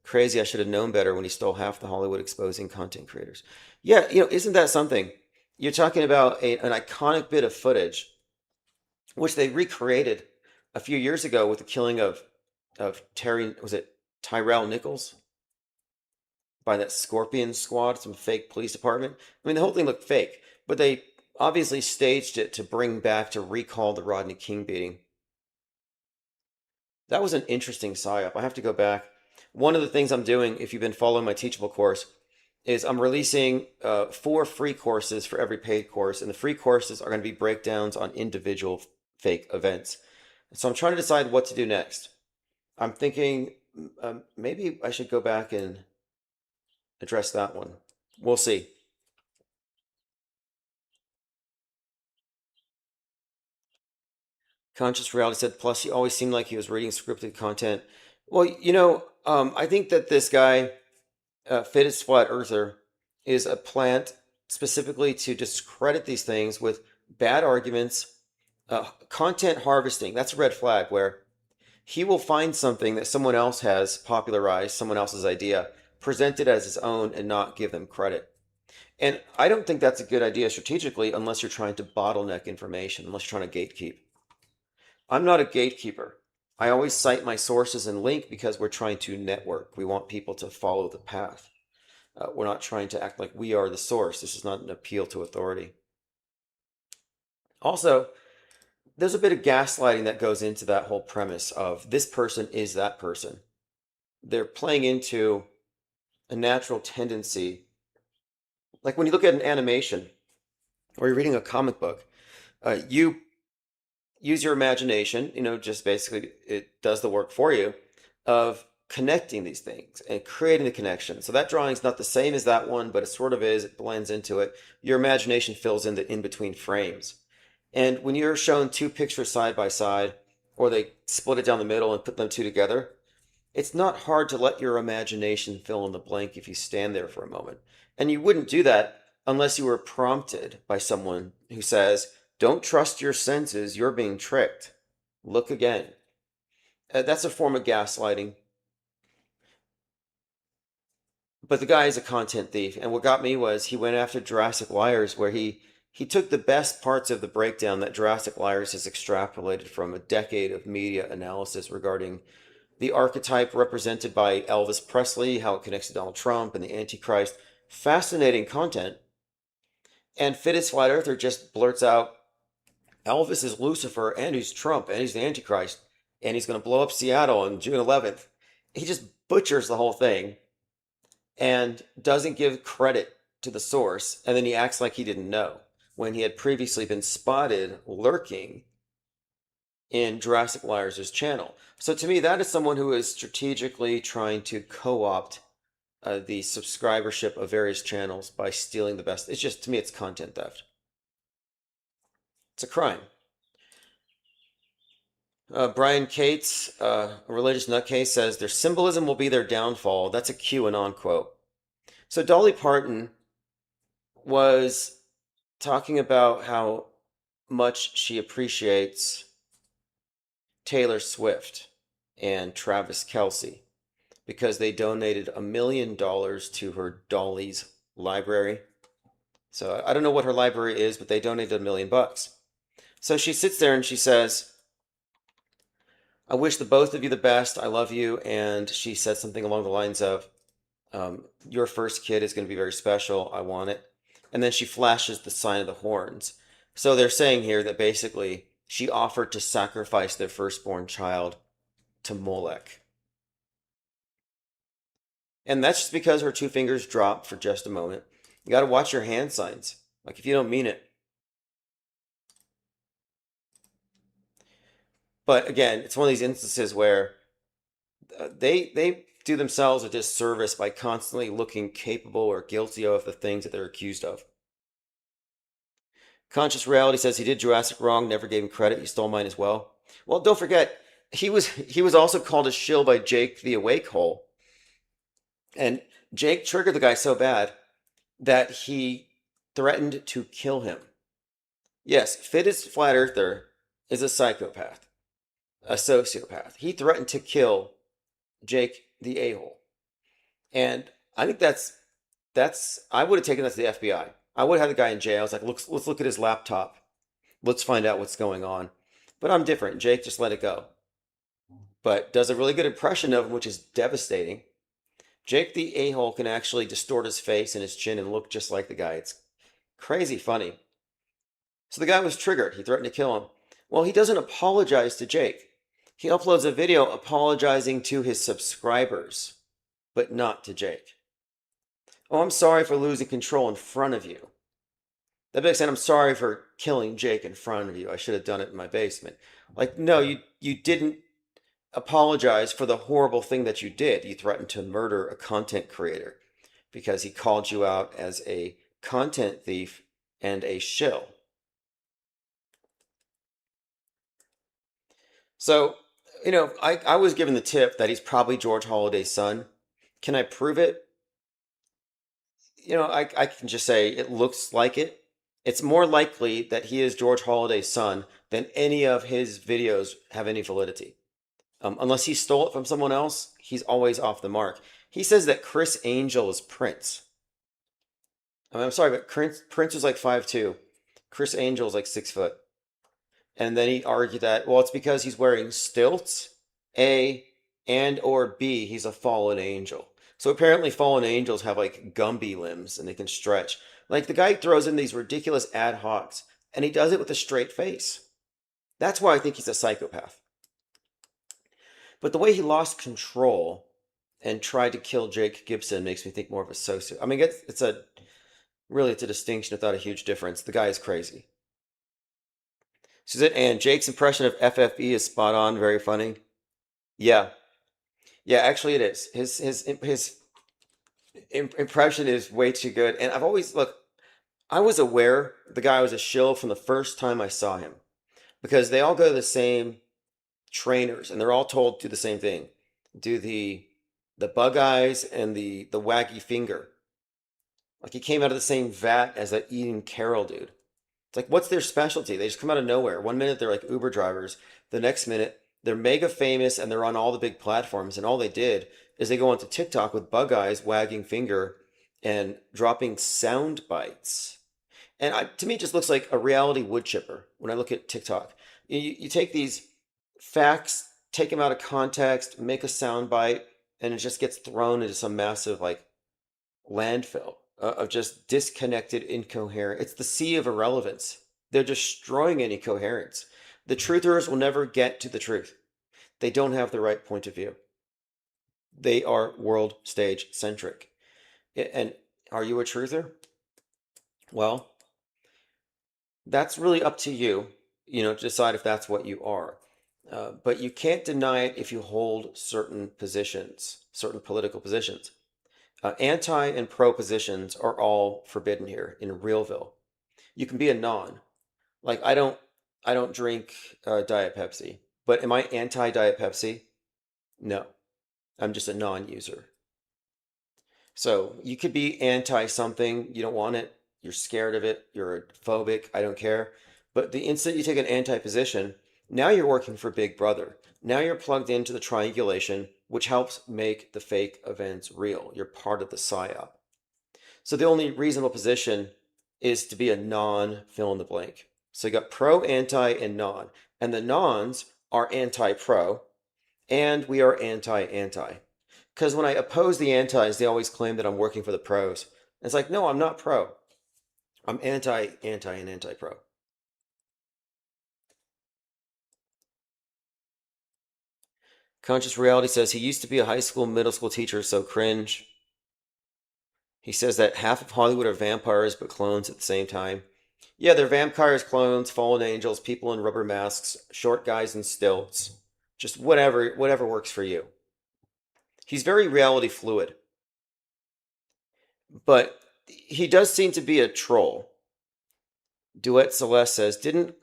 Speaker 1: Crazy, I should have known better when he stole half the Hollywood exposing content creators. Yeah, isn't that something? You're talking about an iconic bit of footage, which they recreated a few years ago with the killing of Terry, was it Tyrell Nichols by that Scorpion Squad, some fake police department? I mean, the whole thing looked fake, but they obviously staged it to bring back, to recall the Rodney King beating. That was an interesting psyop. I have to go back. One of the things I'm doing, if you've been following my Teachable course, is I'm releasing 4 free courses for every paid course, and the free courses are going to be breakdowns on individual fake events. So I'm trying to decide what to do next. I'm thinking maybe I should go back and address that one. We'll see. Conscious Reality said, plus he always seemed like he was reading scripted content. Well, I think that this guy, Fittest Flat Earther, is a plant specifically to discredit these things with bad arguments, content harvesting. That's a red flag where he will find something that someone else has popularized, someone else's idea, present it as his own, and not give them credit. And I don't think that's a good idea strategically unless you're trying to bottleneck information, unless you're trying to gatekeep. I'm not a gatekeeper. I always cite my sources and link because we're trying to network. We want people to follow the path. We're not trying to act like we are the source. This is not an appeal to authority. Also, there's a bit of gaslighting that goes into that whole premise of this person is that person. They're playing into a natural tendency. Like when you look at an animation or you're reading a comic book, you use your imagination, just basically it does the work for you of connecting these things and creating the connection. So that drawing is not the same as that one, but it sort of is. It blends into it. Your imagination fills in the in-between frames. And when you're shown 2 pictures side by side, or they split it down the middle and put them 2 together, it's not hard to let your imagination fill in the blank if you stand there for a moment. And you wouldn't do that unless you were prompted by someone who says, don't trust your senses, you're being tricked. Look again. That's a form of gaslighting. But the guy is a content thief. And what got me was he went after Jurassic Liars, where he took the best parts of the breakdown that Jurassic Liars has extrapolated from a decade of media analysis regarding the archetype represented by Elvis Presley, how it connects to Donald Trump and the Antichrist. Fascinating content. And Fittest Flat Earther just blurts out, Elvis is Lucifer, and he's Trump, and he's the Antichrist, and he's going to blow up Seattle on June 11th. He just butchers the whole thing and doesn't give credit to the source, and then he acts like he didn't know when he had previously been spotted lurking in Jurassic Liars' channel. So to me, that is someone who is strategically trying to co-opt the subscribership of various channels by stealing the best. It's just, to me, it's content theft. It's a crime. Brian Cates, a religious nutcase, says their symbolism will be their downfall. That's a QAnon quote. So Dolly Parton was talking about how much she appreciates Taylor Swift and Travis Kelce because they donated $1 million to her Dolly's library. So I don't know what her library is, but they donated $1 million. So she sits there and she says, I wish the both of you the best. I love you. And she said something along the lines of, your first kid is going to be very special. I want it. And then she flashes the sign of the horns. So they're saying here that basically she offered to sacrifice their firstborn child to Molech. And that's just because her 2 fingers dropped for just a moment. You got to watch your hand signs. Like if you don't mean it. But again, it's one of these instances where they do themselves a disservice by constantly looking capable or guilty of the things that they're accused of. Conscious Reality says he did Jurassic wrong, never gave him credit. He stole mine as well. Well, don't forget, he was also called a shill by Jake the Awake Hole. And Jake triggered the guy so bad that he threatened to kill him. Yes, Fittest Flat Earther is a psychopath, a sociopath. He threatened to kill Jake the a-hole. And I think that's I would have taken that to the FBI. I would have had the guy in jail. I was like, let's look at his laptop. Let's find out what's going on. But I'm different. Jake just let it go. But does a really good impression of him, which is devastating. Jake the a-hole can actually distort his face and his chin and look just like the guy. It's crazy funny. So the guy was triggered. He threatened to kill him. Well, he doesn't apologize to Jake. He uploads a video apologizing to his subscribers, but not to Jake. Oh, I'm sorry for losing control in front of you. That being said, I'm sorry for killing Jake in front of you. I should have done it in my basement. Like, no, you didn't apologize for the horrible thing that you did. You threatened to murder a content creator because he called you out as a content thief and a shill. So, I was given the tip that he's probably George Holiday's son. Can I prove it? I can just say it looks like it. It's more likely that he is George Holiday's son than any of his videos have any validity. Unless he stole it from someone else, he's always off the mark. He says that Chris Angel is Prince. I'm sorry, but Prince was like 5'2". Chris Angel is like 6 foot. And then he argued that, well, it's because he's wearing stilts, A, and or B, he's a fallen angel. So apparently fallen angels have like Gumby limbs and they can stretch. Like the guy throws in these ridiculous ad hocs and he does it with a straight face. That's why I think he's a psychopath. But the way he lost control and tried to kill Jake Gibson makes me think more of a sociopath. I mean, it's a distinction without a huge difference. The guy is crazy. And Jake's impression of FFE is spot on, very funny. Yeah, yeah, actually it is. His impression is way too good. And I was aware the guy was a shill from the first time I saw him because they all go to the same trainers and they're all told to do the same thing. Do the bug eyes and the waggy finger. Like he came out of the same vat as that Ian Carroll dude. It's like, what's their specialty? They just come out of nowhere. One minute they're like Uber drivers. The next minute they're mega famous and they're on all the big platforms. And all they did is they go onto TikTok with bug eyes, wagging finger, and dropping sound bites. And to me, it just looks like a reality wood chipper when I look at TikTok. You take these facts, take them out of context, make a sound bite, and it just gets thrown into some massive like landfill of just disconnected, incoherent. It's the sea of irrelevance. They're destroying any coherence. The truthers will never get to the truth. They don't have the right point of view. They are world stage centric. And are you a truther? Well, that's really up to you, to decide if that's what you are. But you can't deny it if you hold certain positions, certain political positions. Anti and pro positions are all forbidden here in Realville. You can be a non. Like I don't drink Diet Pepsi, but am I anti Diet Pepsi? No, I'm just a non-user. So you could be anti something, you don't want it, you're scared of it, you're phobic, I don't care. But the instant you take an anti position, now you're working for Big Brother. Now you're plugged into the triangulation, which helps make the fake events real. You're part of the psyop. So the only reasonable position is to be a non fill in the blank. So you got pro, anti, and non. And the nons are anti pro, and we are anti anti. Because when I oppose the antis, they always claim that I'm working for the pros. And it's like, no, I'm not pro. I'm anti, anti, and anti pro. Conscious Reality says he used to be a high school, middle school teacher, so cringe. He says that half of Hollywood are vampires but clones at the same time. Yeah, they're vampires, clones, fallen angels, people in rubber masks, short guys in stilts. Just whatever works for you. He's very reality fluid. But he does seem to be a troll. Duet Celeste says, an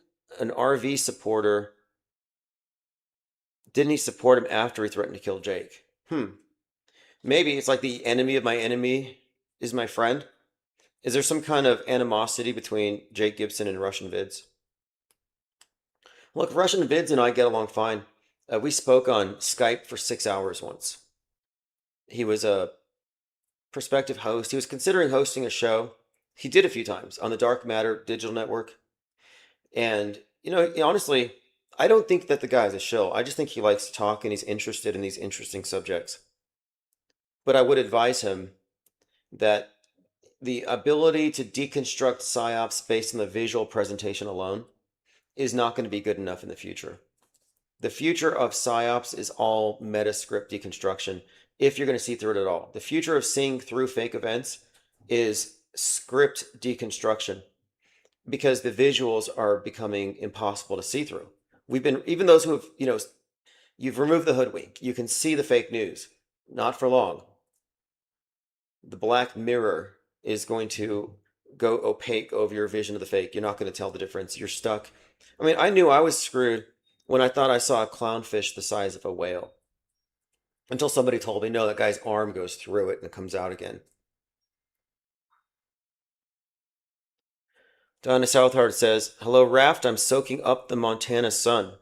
Speaker 1: RV supporter, didn't he support him after he threatened to kill Jake? Maybe it's like the enemy of my enemy is my friend. Is there some kind of animosity between Jake Gibson and Russian Vids? Look, Russian Vids and I get along fine. We spoke on Skype for 6 hours once. He was a prospective host. He was considering hosting a show. He did a few times on the Dark Matter Digital Network. And, honestly, I don't think that the guy's a shill. I just think he likes to talk and he's interested in these interesting subjects. But I would advise him that the ability to deconstruct psyops based on the visual presentation alone is not going to be good enough in the future. The future of psyops is all metascript deconstruction, if you're going to see through it at all. The future of seeing through fake events is script deconstruction, because the visuals are becoming impossible to see through. Even those who have, you've removed the hoodwink. You can see the fake news. Not for long. The black mirror is going to go opaque over your vision of the fake. You're not going to tell the difference. You're stuck. I mean, I knew I was screwed when I thought I saw a clownfish the size of a whale. Until somebody told me, no, that guy's arm goes through it and it comes out again. Donna Southard says, hello, raft. I'm soaking up the Montana sun.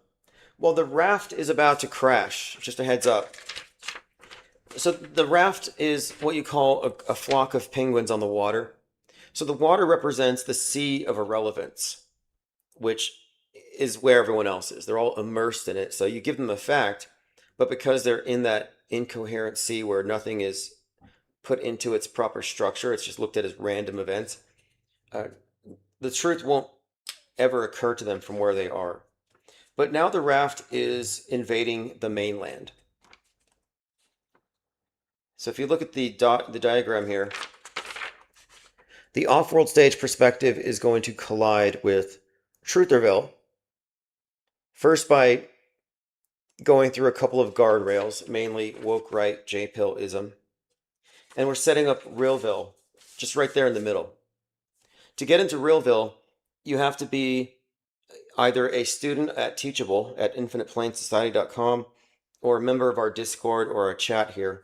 Speaker 1: Well, the raft is about to crash. Just a heads up. So the raft is what you call a flock of penguins on the water. So the water represents the sea of irrelevance, which is where everyone else is. They're all immersed in it. So you give them a fact, but because they're in that incoherent sea where nothing is put into its proper structure, it's just looked at as random events, the truth won't ever occur to them from where they are. But now the raft is invading the mainland. So if you look at the diagram here, the off-world stage perspective is going to collide with Trutherville, first by going through a couple of guardrails, mainly woke right J-Pill-ism. And we're setting up Realville, just right there in the middle. To get into Realville, you have to be either a student at Teachable at infiniteplanesociety.com or a member of our Discord or our chat here.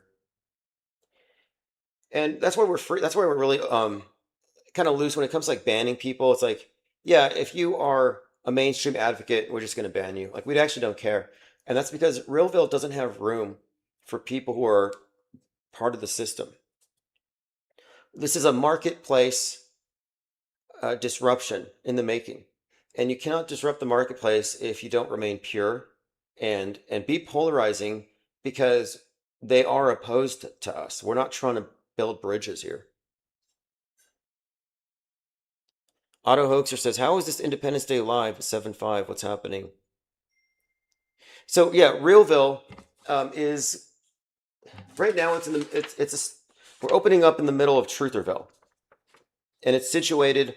Speaker 1: And that's why we're free. That's why we're really kind of loose when it comes to like banning people. It's like, yeah, if you are a mainstream advocate, we're just going to ban you. Like, we actually don't care. And that's because Realville doesn't have room for people who are part of the system. This is a marketplace disruption in the making. And you cannot disrupt the marketplace if you don't remain pure and be polarizing, because they are opposed to us. We're not trying to build bridges here. Otto Hoaxer says, how is this Independence Day live at 7.5? What's happening? So yeah, Realville is right now. We're opening up in the middle of Trutherville, and it's situated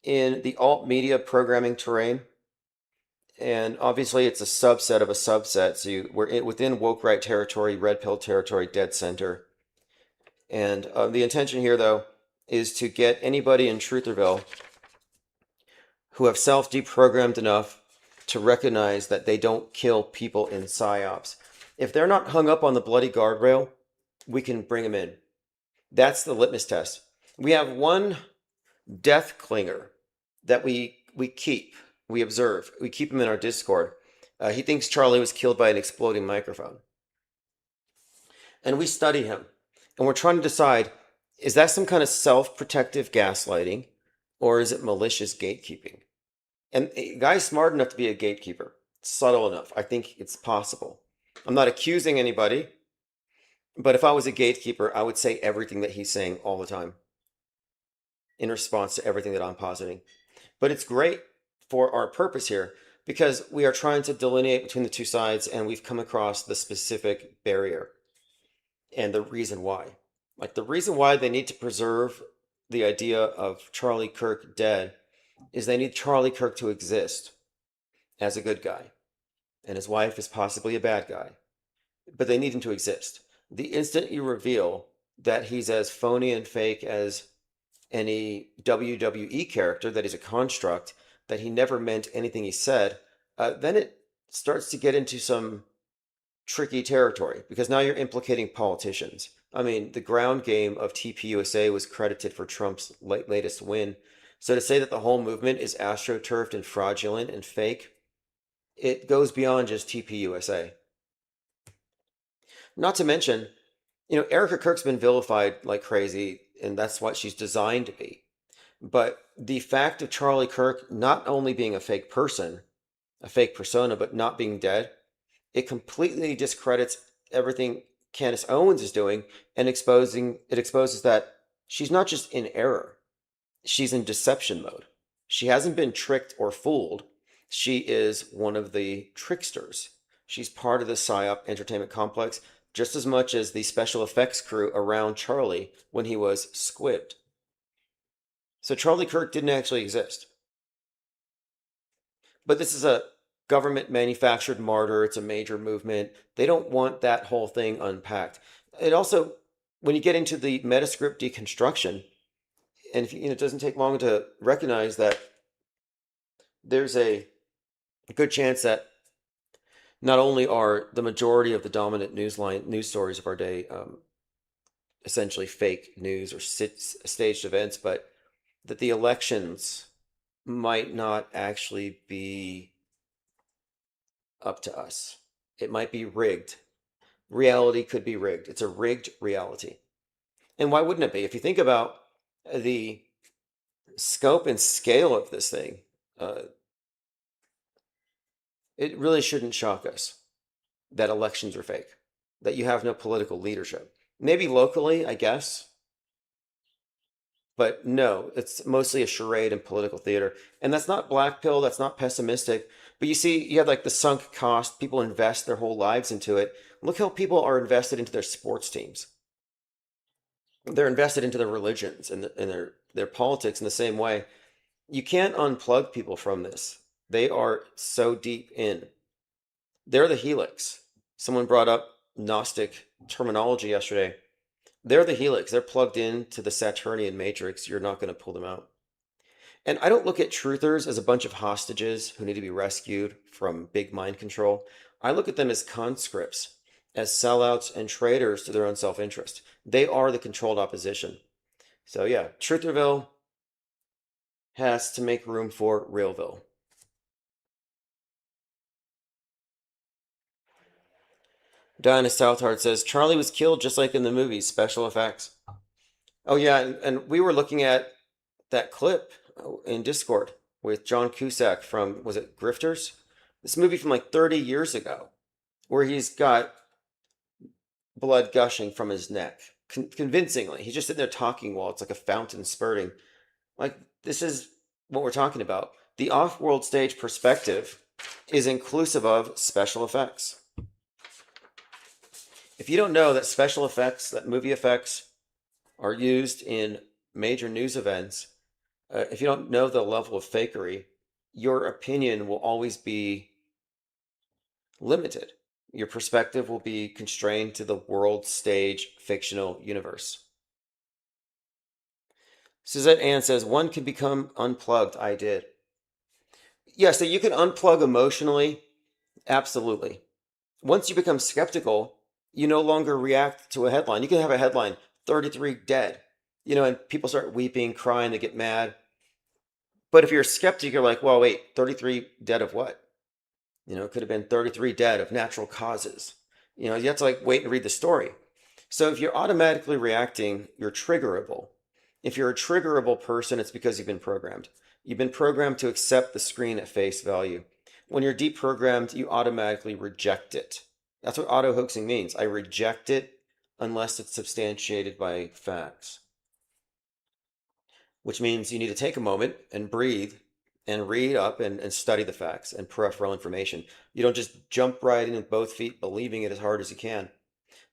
Speaker 1: in the alt media programming terrain. And obviously, it's a subset of a subset. So we're within woke right territory, red pill territory, dead center. And the intention here, though, is to get anybody in Trutherville who have self-deprogrammed enough to recognize that they don't kill people in psyops. If they're not hung up on the bloody guardrail, we can bring them in. That's the litmus test. We have one death clinger that we keep, we observe. We keep him in our Discord. He thinks Charlie was killed by an exploding microphone. And we study him. And we're trying to decide, is that some kind of self-protective gaslighting, or is it malicious gatekeeping? And a guy's smart enough to be a gatekeeper. Subtle enough. I think it's possible. I'm not accusing anybody, but if I was a gatekeeper, I would say everything that he's saying all the time in response to everything that I'm positing. But it's great for our purpose here, because we are trying to delineate between the two sides, and we've come across the specific barrier and the reason why. Like, the reason why they need to preserve the idea of Charlie Kirk dead is they need Charlie Kirk to exist as a good guy, and his wife is possibly a bad guy, but they need him to exist. The instant you reveal that he's as phony and fake as any WWE character, that he's a construct, that he never meant anything he said, then it starts to get into some tricky territory, because now you're implicating politicians. I mean, the ground game of TPUSA was credited for Trump's latest win. So to say that the whole movement is astroturfed and fraudulent and fake, it goes beyond just TPUSA. Not to mention, Erica Kirk's been vilified like crazy, and that's what she's designed to be. But the fact of Charlie Kirk not only being a fake person, a fake persona, but not being dead, it completely discredits everything Candace Owens is doing and exposes that she's not just in error, she's in deception mode. She hasn't been tricked or fooled. She is one of the tricksters. She's part of the PSYOP entertainment complex just as much as the special effects crew around Charlie when he was squibbed. So Charlie Kirk didn't actually exist. But this is a government manufactured martyr. It's a major movement. They don't want that whole thing unpacked. It also, when you get into the metascript deconstruction, and if, it doesn't take long to recognize that there's a good chance that not only are the majority of the dominant news stories of our day essentially fake news or staged events, but that the elections might not actually be up to us. It might be rigged. Reality could be rigged. It's a rigged reality. And why wouldn't it be? If you think about the scope and scale of this thing, it really shouldn't shock us that elections are fake, that you have no political leadership. Maybe locally, I guess, but no, it's mostly a charade and political theater. And that's not black pill, that's not pessimistic. But you see, you have like the sunk cost, people invest their whole lives into it. Look how people are invested into their sports teams. They're invested into their religions and their politics in the same way. You can't unplug people from this. They are so deep in. They're the helix. Someone brought up Gnostic terminology yesterday. They're the helix. They're plugged into the Saturnian matrix. You're not going to pull them out. And I don't look at truthers as a bunch of hostages who need to be rescued from big mind control. I look at them as conscripts, as sellouts and traitors to their own self-interest. They are the controlled opposition. So yeah, Trutherville has to make room for Realville. Diana Southard says, Charlie was killed just like in the movies, special effects. Oh yeah, and we were looking at that clip in Discord with John Cusack from, was it Grifters? This movie from like 30 years ago, where he's got blood gushing from his neck, convincingly. He's just sitting there talking while it's like a fountain spurting. Like, this is what we're talking about. The off-world stage perspective is inclusive of special effects. If you don't know that special effects, that movie effects are used in major news events, if you don't know the level of fakery, your opinion will always be limited. Your perspective will be constrained to the world stage fictional universe. Suzette Ann says, one can become unplugged. I did. Yeah, so you can unplug emotionally. Absolutely. Once you become skeptical, you no longer react to a headline. You can have a headline, 33 dead, and people start weeping, crying, they get mad. But if you're a skeptic, you're like, well, wait, 33 dead of what? It could have been 33 dead of natural causes. You have to like wait and read the story. So if you're automatically reacting, you're triggerable. If you're a triggerable person, it's because you've been programmed. You've been programmed to accept the screen at face value. When you're deprogrammed, you automatically reject it. That's what auto-hoaxing means. I reject it unless it's substantiated by facts. Which means you need to take a moment and breathe and read up and study the facts and peripheral information. You don't just jump right in with both feet, believing it as hard as you can.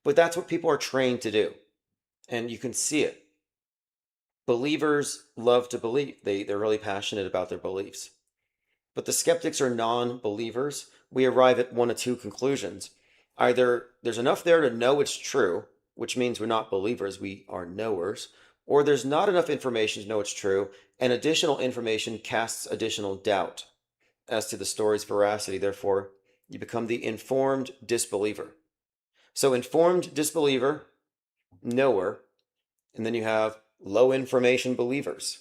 Speaker 1: But that's what people are trained to do. And you can see it. Believers love to believe. They're really passionate about their beliefs. But the skeptics are non-believers. We arrive at one of two conclusions. Either there's enough there to know it's true, which means we're not believers, we are knowers, or there's not enough information to know it's true, and additional information casts additional doubt as to the story's veracity. Therefore, you become the informed disbeliever. So informed disbeliever knower, and then you have low information believers.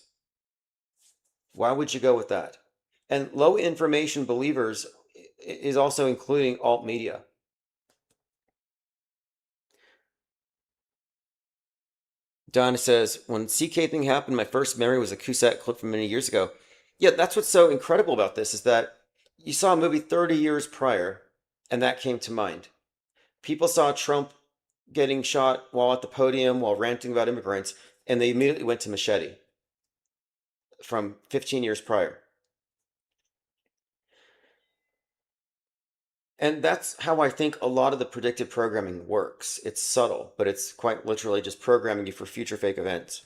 Speaker 1: Why would you go with that? And low information believers is also including alt media. Donna says, when CK thing happened, my first memory was a Cusack clip from many years ago. Yeah, that's what's so incredible about this is that you saw a movie 30 years prior, and that came to mind. People saw Trump getting shot while at the podium, while ranting about immigrants, and they immediately went to Machete from 15 years prior. And that's how I think a lot of the predictive programming works. It's subtle, but it's quite literally just programming you for future fake events.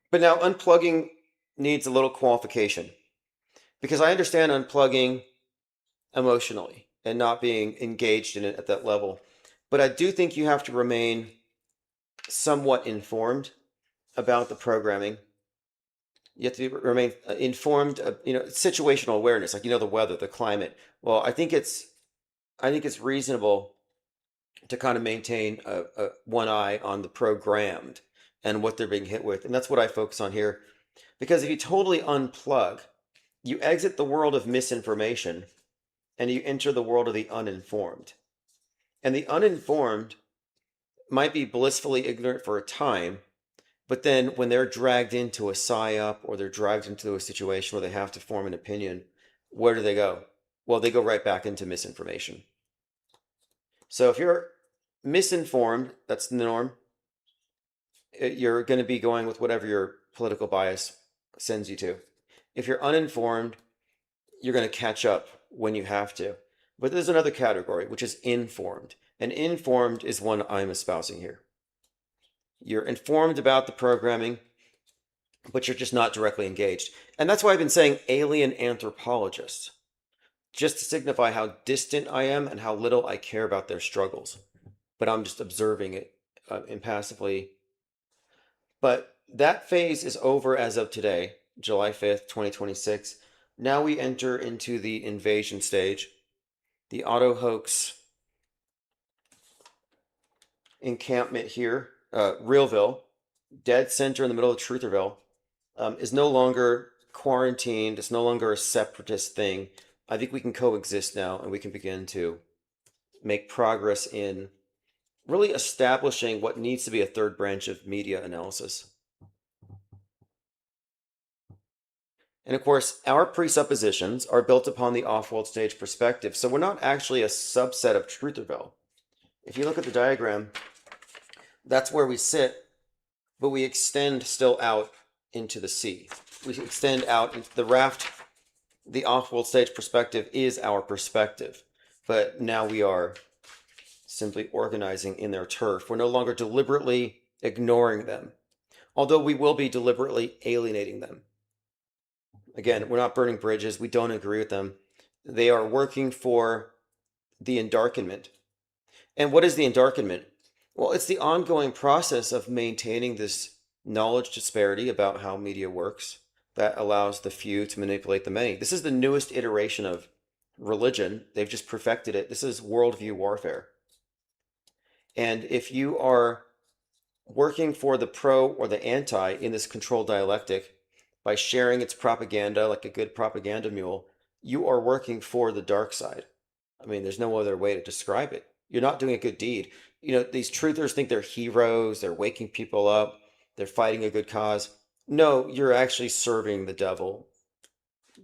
Speaker 1: But now unplugging needs a little qualification because I understand unplugging emotionally and not being engaged in it at that level. But I do think you have to remain somewhat informed about the programming. You have to remain informed of, situational awareness, like, the weather, the climate. Well, I think it's reasonable to kind of maintain one eye on the programmed and what they're being hit with. And that's what I focus on here. Because if you totally unplug, you exit the world of misinformation and you enter the world of the uninformed. And the uninformed might be blissfully ignorant for a time, but then when they're dragged into a psyop or they're dragged into a situation where they have to form an opinion, where do they go? Well, they go right back into misinformation. So if you're misinformed, that's the norm. You're going to be going with whatever your political bias sends you to. If you're uninformed, you're going to catch up when you have to. But there's another category, which is informed. And informed is one I'm espousing here. You're informed about the programming, but you're just not directly engaged. And that's why I've been saying alien anthropologists, just to signify how distant I am and how little I care about their struggles. But I'm just observing it impassively. But that phase is over as of today, July 5th, 2026. Now we enter into the invasion stage. The auto hoax encampment here, Realville, dead center in the middle of Trutherville, is no longer quarantined. It's no longer a separatist thing. I think we can coexist now and we can begin to make progress in really establishing what needs to be a third branch of media analysis. And of course, our presuppositions are built upon the off-world stage perspective. So we're not actually a subset of Trutherville. If you look at the diagram, that's where we sit, but we extend still out into the sea. We extend out into the raft. The off-world stage perspective is our perspective, but now we are simply organizing in their turf. We're no longer deliberately ignoring them, although we will be deliberately alienating them. Again, we're not burning bridges. We don't agree with them. They are working for the endarkenment. And what is the endarkenment? Well, it's the ongoing process of maintaining this knowledge disparity about how media works that allows the few to manipulate the many. This is the newest iteration of religion. They've just perfected it. This is worldview warfare. And if you are working for the pro or the anti in this controlled dialectic by sharing its propaganda like a good propaganda mule, you are working for the dark side. I mean, there's no other way to describe it. You're not doing a good deed. These truthers think they're heroes, they're waking people up, they're fighting a good cause. No, you're actually serving the devil,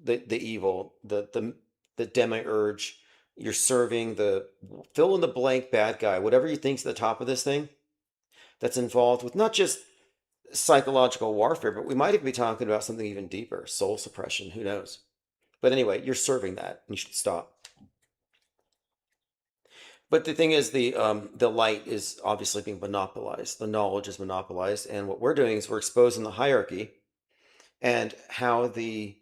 Speaker 1: the evil, the demiurge. You're serving the fill in the blank bad guy, whatever you think's at the top of this thing, that's involved with not just psychological warfare, but we might even be talking about something even deeper, soul suppression, who knows. But anyway, you're serving that, and you should stop. But the thing is, the light is obviously being monopolized. The knowledge is monopolized, and what we're doing is we're exposing the hierarchy and how the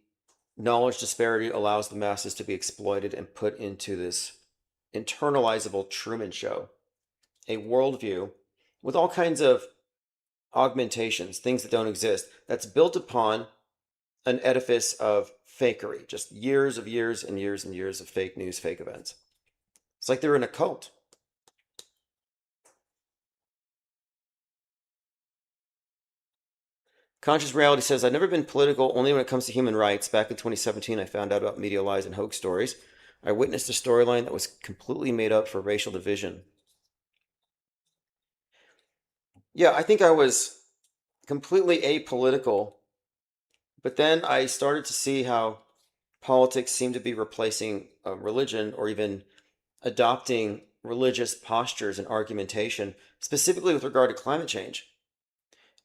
Speaker 1: knowledge disparity allows the masses to be exploited and put into this internalizable Truman Show, a worldview with all kinds of augmentations, things that don't exist, that's built upon an edifice of fakery, just years of years and years and years of fake news, fake events. It's like they're in a cult. Conscious Reality says, I've never been political, only when it comes to human rights. Back in 2017, I found out about media lies and hoax stories. I witnessed a storyline that was completely made up for racial division. Yeah, I think I was completely apolitical, but then I started to see how politics seemed to be replacing religion or even adopting religious postures and argumentation, specifically with regard to climate change.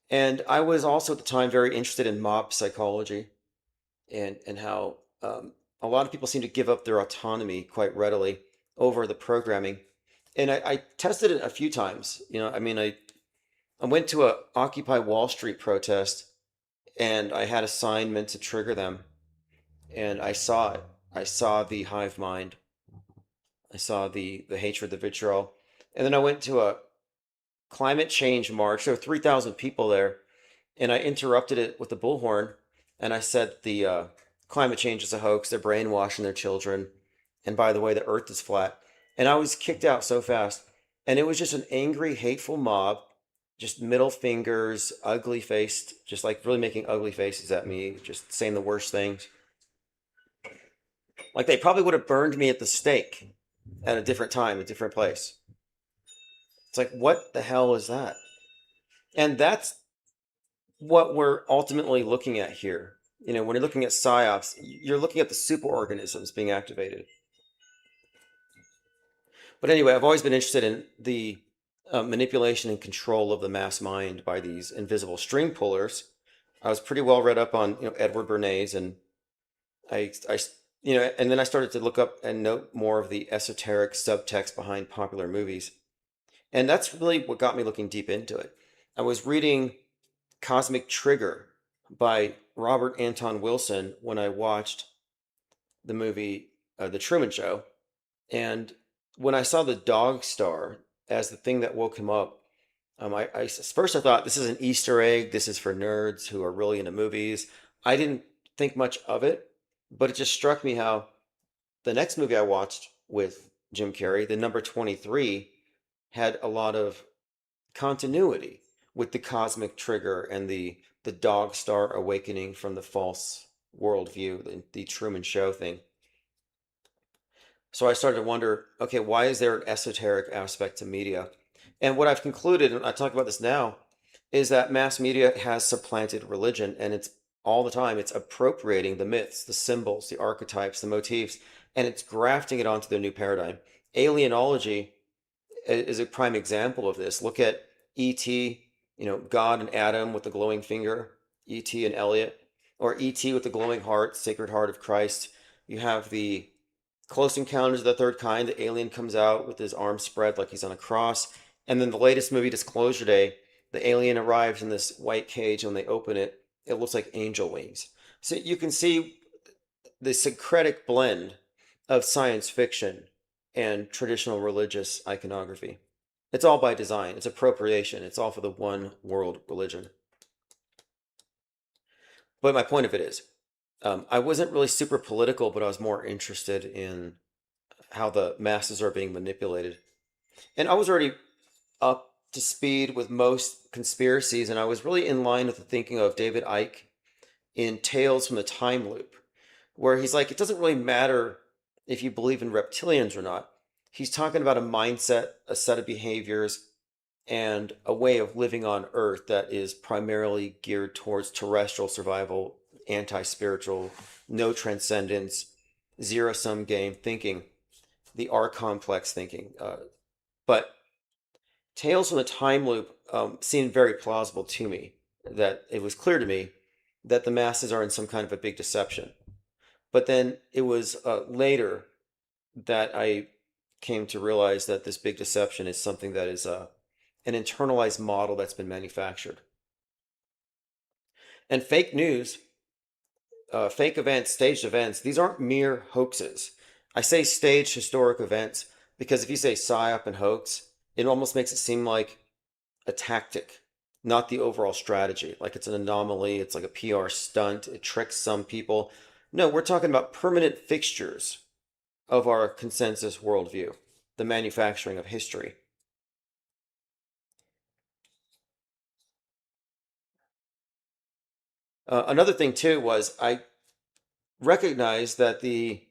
Speaker 1: And I was also at the time very interested in mob psychology and how a lot of people seem to give up their autonomy quite readily over the programming. And I tested it a few times. I went to a Occupy Wall Street protest and I had a sign meant to trigger them. And I saw it. I saw the hive mind. I saw the hatred, the vitriol. And then I went to a climate change march. There were 3,000 people there. And I interrupted it with the bullhorn. And I said the climate change is a hoax. They're brainwashing their children. And by the way, the earth is flat. And I was kicked out so fast. And it was just an angry, hateful mob, just middle fingers, ugly faced, just like really making ugly faces at me, just saying the worst things. Like they probably would have burned me at the stake at a different time, a different place. It's like, what the hell is that? And that's what we're ultimately looking at here. When you're looking at psyops, you're looking at the superorganisms being activated. But anyway, I've always been interested in the manipulation and control of the mass mind by these invisible string pullers. I was pretty well read up on Edward Bernays, and I and then I started to look up and note more of the esoteric subtext behind popular movies, and that's really what got me looking deep into it. I was reading Cosmic Trigger by Robert Anton Wilson when I watched the movie The Truman Show. And when I saw the dog star as the thing that woke him up, first I thought this is an Easter egg. This is for nerds who are really into movies. I didn't think much of it, but it just struck me how the next movie I watched with Jim Carrey, the number 23, had a lot of continuity with the cosmic trigger and the dog star awakening from the false worldview, the Truman Show thing. So I started to wonder, okay, why is there an esoteric aspect to media? And what I've concluded, and I talk about this now, is that mass media has supplanted religion, and it's all the time. It's appropriating the myths, the symbols, the archetypes, the motifs, and it's grafting it onto their new paradigm. Alienology is a prime example of this. Look at E.T., God and Adam with the glowing finger, E.T. and Elliot, or E.T. with the glowing heart, Sacred Heart of Christ. You have the Close Encounters of the Third Kind. The alien comes out with his arms spread like he's on a cross. And then the latest movie, Disclosure Day, the alien arrives in this white cage, and when they open it, it looks like angel wings. So you can see the syncretic blend of science fiction and traditional religious iconography. It's all by design. It's appropriation. It's all for the one world religion. But my point of it is, I wasn't really super political, but I was more interested in how the masses are being manipulated. And I was already up to speed with most conspiracies, and I was really in line with the thinking of David Icke in Tales from the Time Loop, where he's like, it doesn't really matter if you believe in reptilians or not. He's talking about a mindset, a set of behaviors, and a way of living on Earth that is primarily geared towards terrestrial survival, anti-spiritual, no transcendence, zero-sum game thinking, the R complex thinking. But Tales from the Time Loop seemed very plausible to me, that it was clear to me that the masses are in some kind of a big deception. But then it was later that I came to realize that this big deception is something that is an internalized model that's been manufactured. And fake news, fake events, staged events, these aren't mere hoaxes. I say staged historic events because if you say psyop and hoax, it almost makes it seem like a tactic, not the overall strategy. Like it's an anomaly, it's like a PR stunt, it tricks some people. No, we're talking about permanent fixtures of our consensus worldview. the manufacturing of history. Another thing too was I recognized that the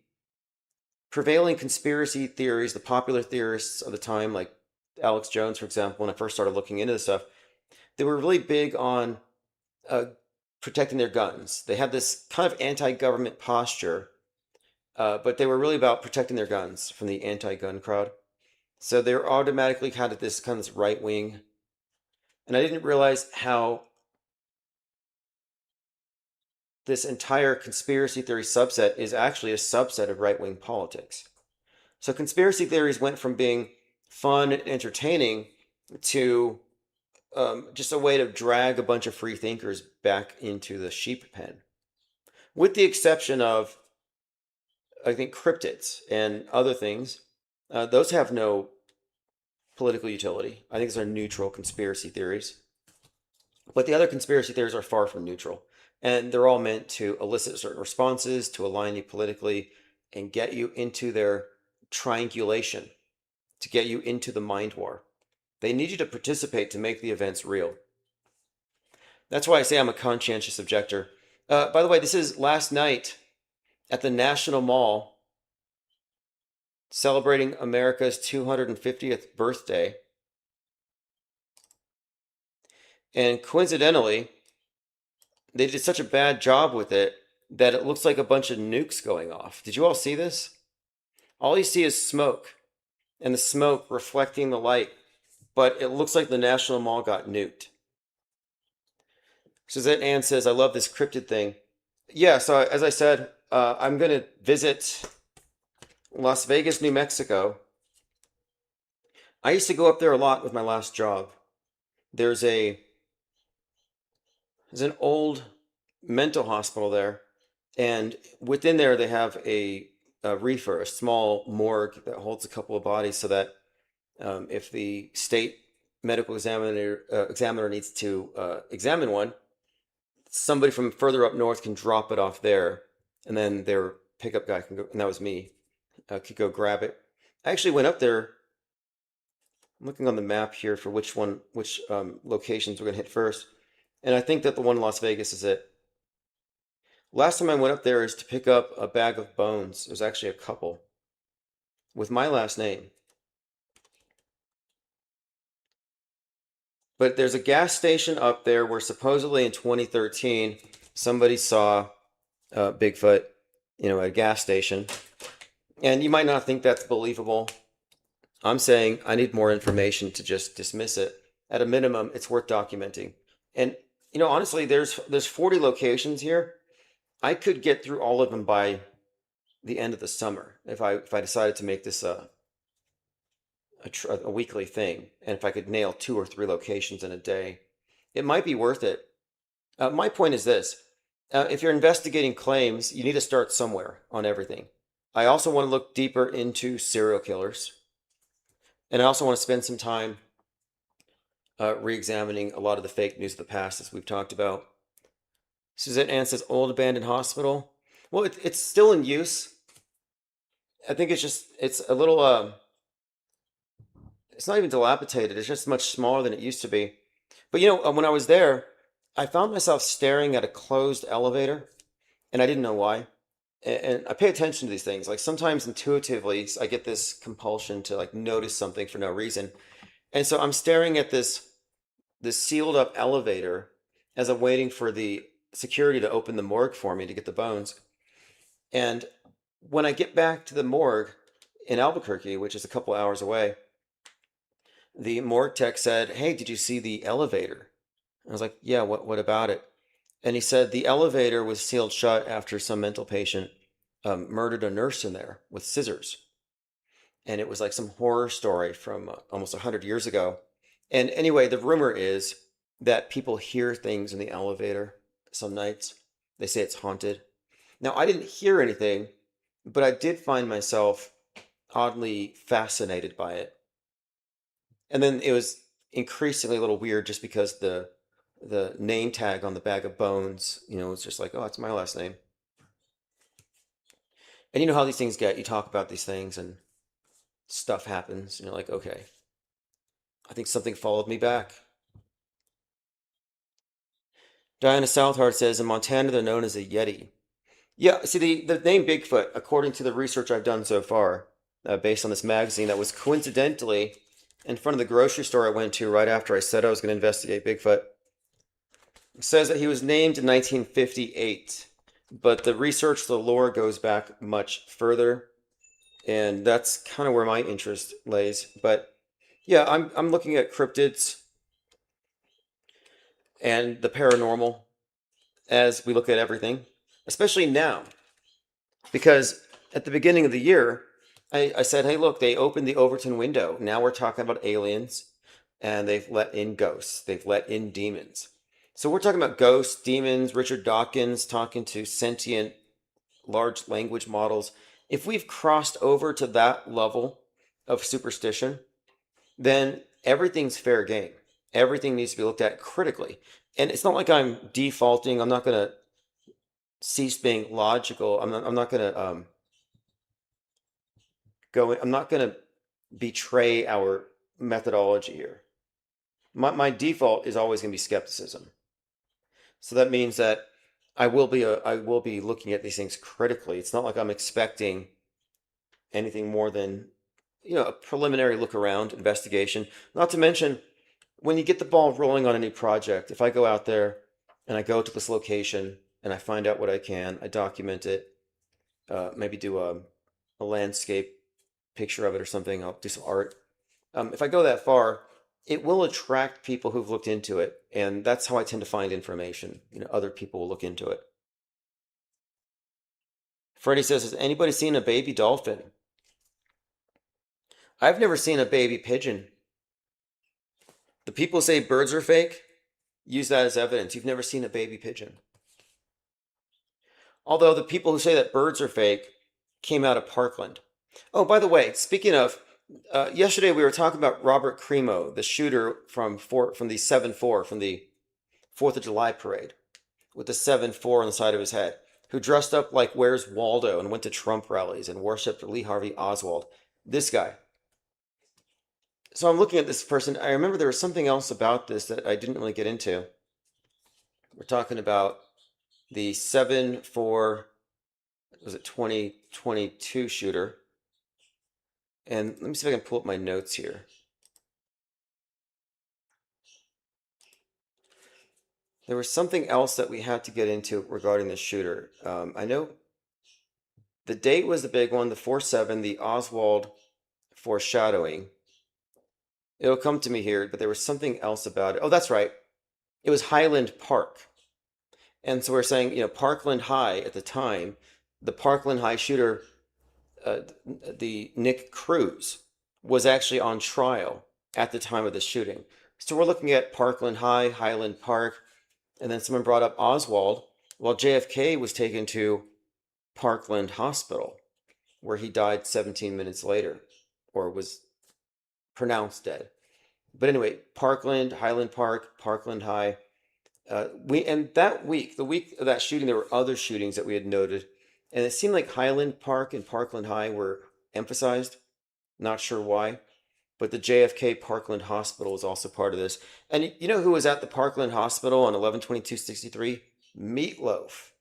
Speaker 1: prevailing conspiracy theories, the popular theorists of the time, like Alex Jones, for example, when I first started looking into this stuff, they were really big on uh, protecting their guns. They had this kind of anti-government posture, but they were really about protecting their guns from the anti-gun crowd. So they were automatically kind of this right wing, and I didn't realize how this entire conspiracy theory subset is actually a subset of right wing politics. So conspiracy theories went from being fun and entertaining to just a way to drag a bunch of free thinkers back into the sheep pen, with the exception of, I think, cryptids and other things. Those have no political utility. I think those are neutral conspiracy theories. But the other conspiracy theories are far from neutral. And they're all meant to elicit certain responses, to align you politically, and get you into their triangulation, to get you into the mind war. They need you to participate to make the events real. That's why I say I'm a conscientious objector. By the way, this is last night at the National Mall celebrating America's 250th birthday. And coincidentally, they did such a bad job with it that it looks like a bunch of nukes going off. Did you all see this? All you see is smoke, and the smoke reflecting the light, but it looks like the National Mall got nuked. Suzette Ann says, I love this cryptid thing. Yeah, so as I said, I'm going to visit Las Vegas, New Mexico. I used to go up there a lot with my last job. There's a there's an old mental hospital there, and within there they have a reefer, a small morgue that holds a couple of bodies, so that if the state medical examiner needs to examine one, somebody from further up north can drop it off there, and then their pickup guy can go, and that was me, could go grab it. I actually went up there. I'm looking on the map here for which locations we're gonna hit first, and I think that the one in Las Vegas is it. Last time I went up there is to pick up a bag of bones. There's actually a couple with my last name. But there's a gas station up there where supposedly in 2013 somebody saw Bigfoot, at a gas station. And you might not think that's believable. I'm saying I need more information to just dismiss it. At a minimum, it's worth documenting. And honestly, there's 40 locations here. I could get through all of them by the end of the summer if I decided to make this a weekly thing, and if I could nail 2 or 3 locations in a day, it might be worth it. My point is this: if you're investigating claims, you need to start somewhere on everything. I also want to look deeper into serial killers, and I also want to spend some time re-examining a lot of the fake news of the past, as we've talked about. Suzette Ann says, old abandoned hospital. Well, it's still in use. I think it's a little, it's not even dilapidated. It's just much smaller than it used to be. But when I was there, I found myself staring at a closed elevator, and I didn't know why. And I pay attention to these things. Like sometimes intuitively, I get this compulsion to like notice something for no reason. And so I'm staring at this sealed up elevator as I'm waiting for the security to open the morgue for me to get the bones. And when I get back to the morgue in Albuquerque, which is a couple hours away, the morgue tech said, "Hey, did you see the elevator?" I was like, "Yeah, what about it?" And he said the elevator was sealed shut after some mental patient murdered a nurse in there with scissors. And it was like some horror story from almost 100 years ago. And anyway, the rumor is that people hear things in the elevator some nights. They say it's haunted. Now, I didn't hear anything, but I did find myself oddly fascinated by it. And then it was increasingly a little weird just because the name tag on the bag of bones, was just like, oh, that's my last name. And you know how these things get. You talk about these things, and stuff happens. And you're like, okay, I think something followed me back. Diana Southard says in Montana they're known as a Yeti. Yeah, see, the name Bigfoot, according to the research I've done so far, based on this magazine that was coincidentally in front of the grocery store I went to right after I said I was going to investigate Bigfoot, says that he was named in 1958. But the research, the lore goes back much further, and that's kind of where my interest lays. But yeah, I'm looking at cryptids and the paranormal as we look at everything, especially now. Because at the beginning of the year, I said, hey, look, they opened the Overton window. Now we're talking about aliens, and they've let in ghosts, they've let in demons. So we're talking about ghosts, demons, Richard Dawkins talking to sentient large language models. If we've crossed over to that level of superstition, then everything's fair game. Everything needs to be looked at critically. And it's not like I'm defaulting. I'm not going to cease being logical. I'm not going to I'm not going to betray our methodology here. My default is always going to be skepticism. So that means that I will be looking at these things critically. It's not like I'm expecting anything more than a preliminary look around investigation. Not to mention when you get the ball rolling on any project, if I go out there and I go to this location and I find out what I can, I document it, maybe do a landscape picture of it or something. I'll do some art. If I go that far, it will attract people who've looked into it, and that's how I tend to find information. Other people will look into it. Freddie says, "Has anybody seen a baby dolphin?" I've never seen a baby pigeon. The people say birds are fake. Use that as evidence. You've never seen a baby pigeon. Although the people who say that birds are fake came out of Parkland. Oh, by the way, speaking of, yesterday we were talking about Robert Cremo, the shooter from the 7-4 from the 4th of July parade, with the 7-4 on the side of his head, who dressed up like Where's Waldo and went to Trump rallies and worshipped Lee Harvey Oswald. This guy. So I'm looking at this person. I remember there was something else about this that I didn't really get into. We're talking about the 7-4, was it 2022 shooter? And let me see if I can pull up my notes here. There was something else that we had to get into regarding the shooter. I know the date was the big one, the 4/7, the Oswald foreshadowing. It'll come to me here, but there was something else about it. Oh, that's right. It was Highland Park. And so we're saying, Parkland High at the time, the Parkland High shooter, the Nick Cruz, was actually on trial at the time of the shooting. So we're looking at Parkland High, Highland Park, and then someone brought up Oswald. Well, JFK was taken to Parkland Hospital, where he died 17 minutes later, or was pronounced dead. But anyway, Parkland, Highland Park, Parkland High. And that week, the week of that shooting, there were other shootings that we had noted, and it seemed like Highland Park and Parkland High were emphasized. Not sure why, but the JFK Parkland Hospital was also part of this. And you know who was at the Parkland Hospital on 11/22/63? Meatloaf.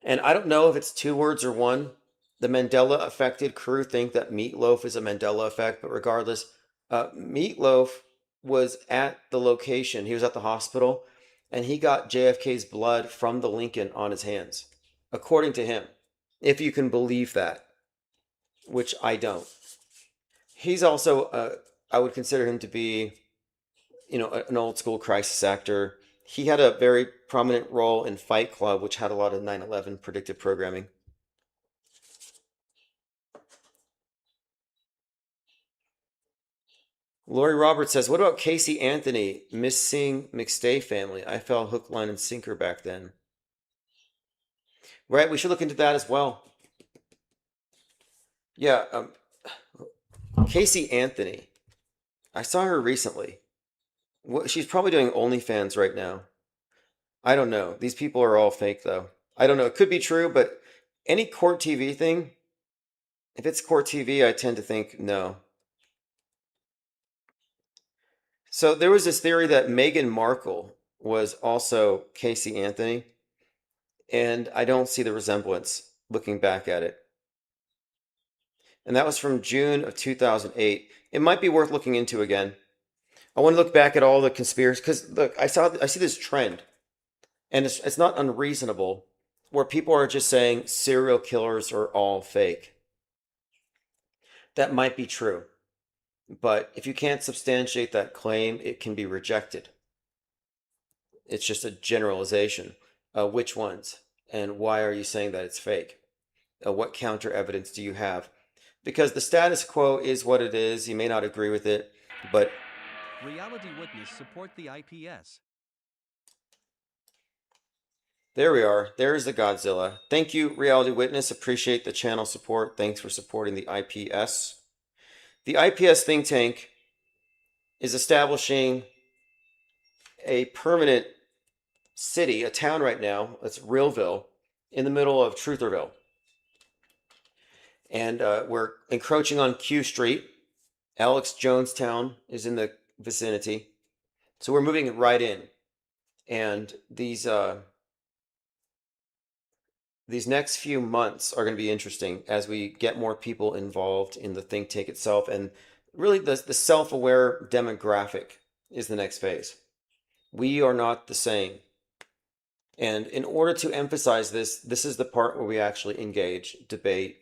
Speaker 1: And I don't know if it's two words or one. The Mandela affected crew think that Meatloaf is a Mandela effect, but regardless, Meatloaf was at the location. He was at the hospital, and he got JFK's blood from the Lincoln on his hands, according to him, if you can believe that, which I don't. He's also, I would consider him to be, an old school crisis actor. He had a very prominent role in Fight Club, which had a lot of 9/11 predictive programming. Lori Roberts says, "What about Casey Anthony, missing McStay family? I fell hook, line, and sinker back then." Right, we should look into that as well. Yeah, Casey Anthony. I saw her recently. She's probably doing OnlyFans right now. I don't know. These people are all fake, though. I don't know. It could be true, but any court TV thing, If it's core TV, I tend to think no. So there was this theory that Meghan Markle was also Casey Anthony, and I don't see the resemblance looking back at it. And that was from June of 2008. It might be worth looking into again. I want to look back at all the conspiracies because look, I see this trend, and it's not unreasonable, where people are just saying serial killers are all fake. That might be true, but if you can't substantiate that claim, it can be rejected. It's just a generalization. Which ones? And why are you saying that it's fake? What counter evidence do you have? Because the status quo is what it is. You may not agree with it, but
Speaker 2: Reality Witness support the IPS.
Speaker 1: there we are. There's the Godzilla. Thank you, Reality Witness. Appreciate the channel support. Thanks for supporting the IPS. The IPS think tank is establishing a permanent city, a town right now. It's Realville, in the middle of Trutherville. And we're encroaching on Q Street. Alex Jonestown is in the vicinity. So we're moving right in. And these next few months are going to be interesting as we get more people involved in the think tank itself. And really, the self-aware demographic is the next phase. We are not the same. And in order to emphasize this, this is the part where we actually engage, debate.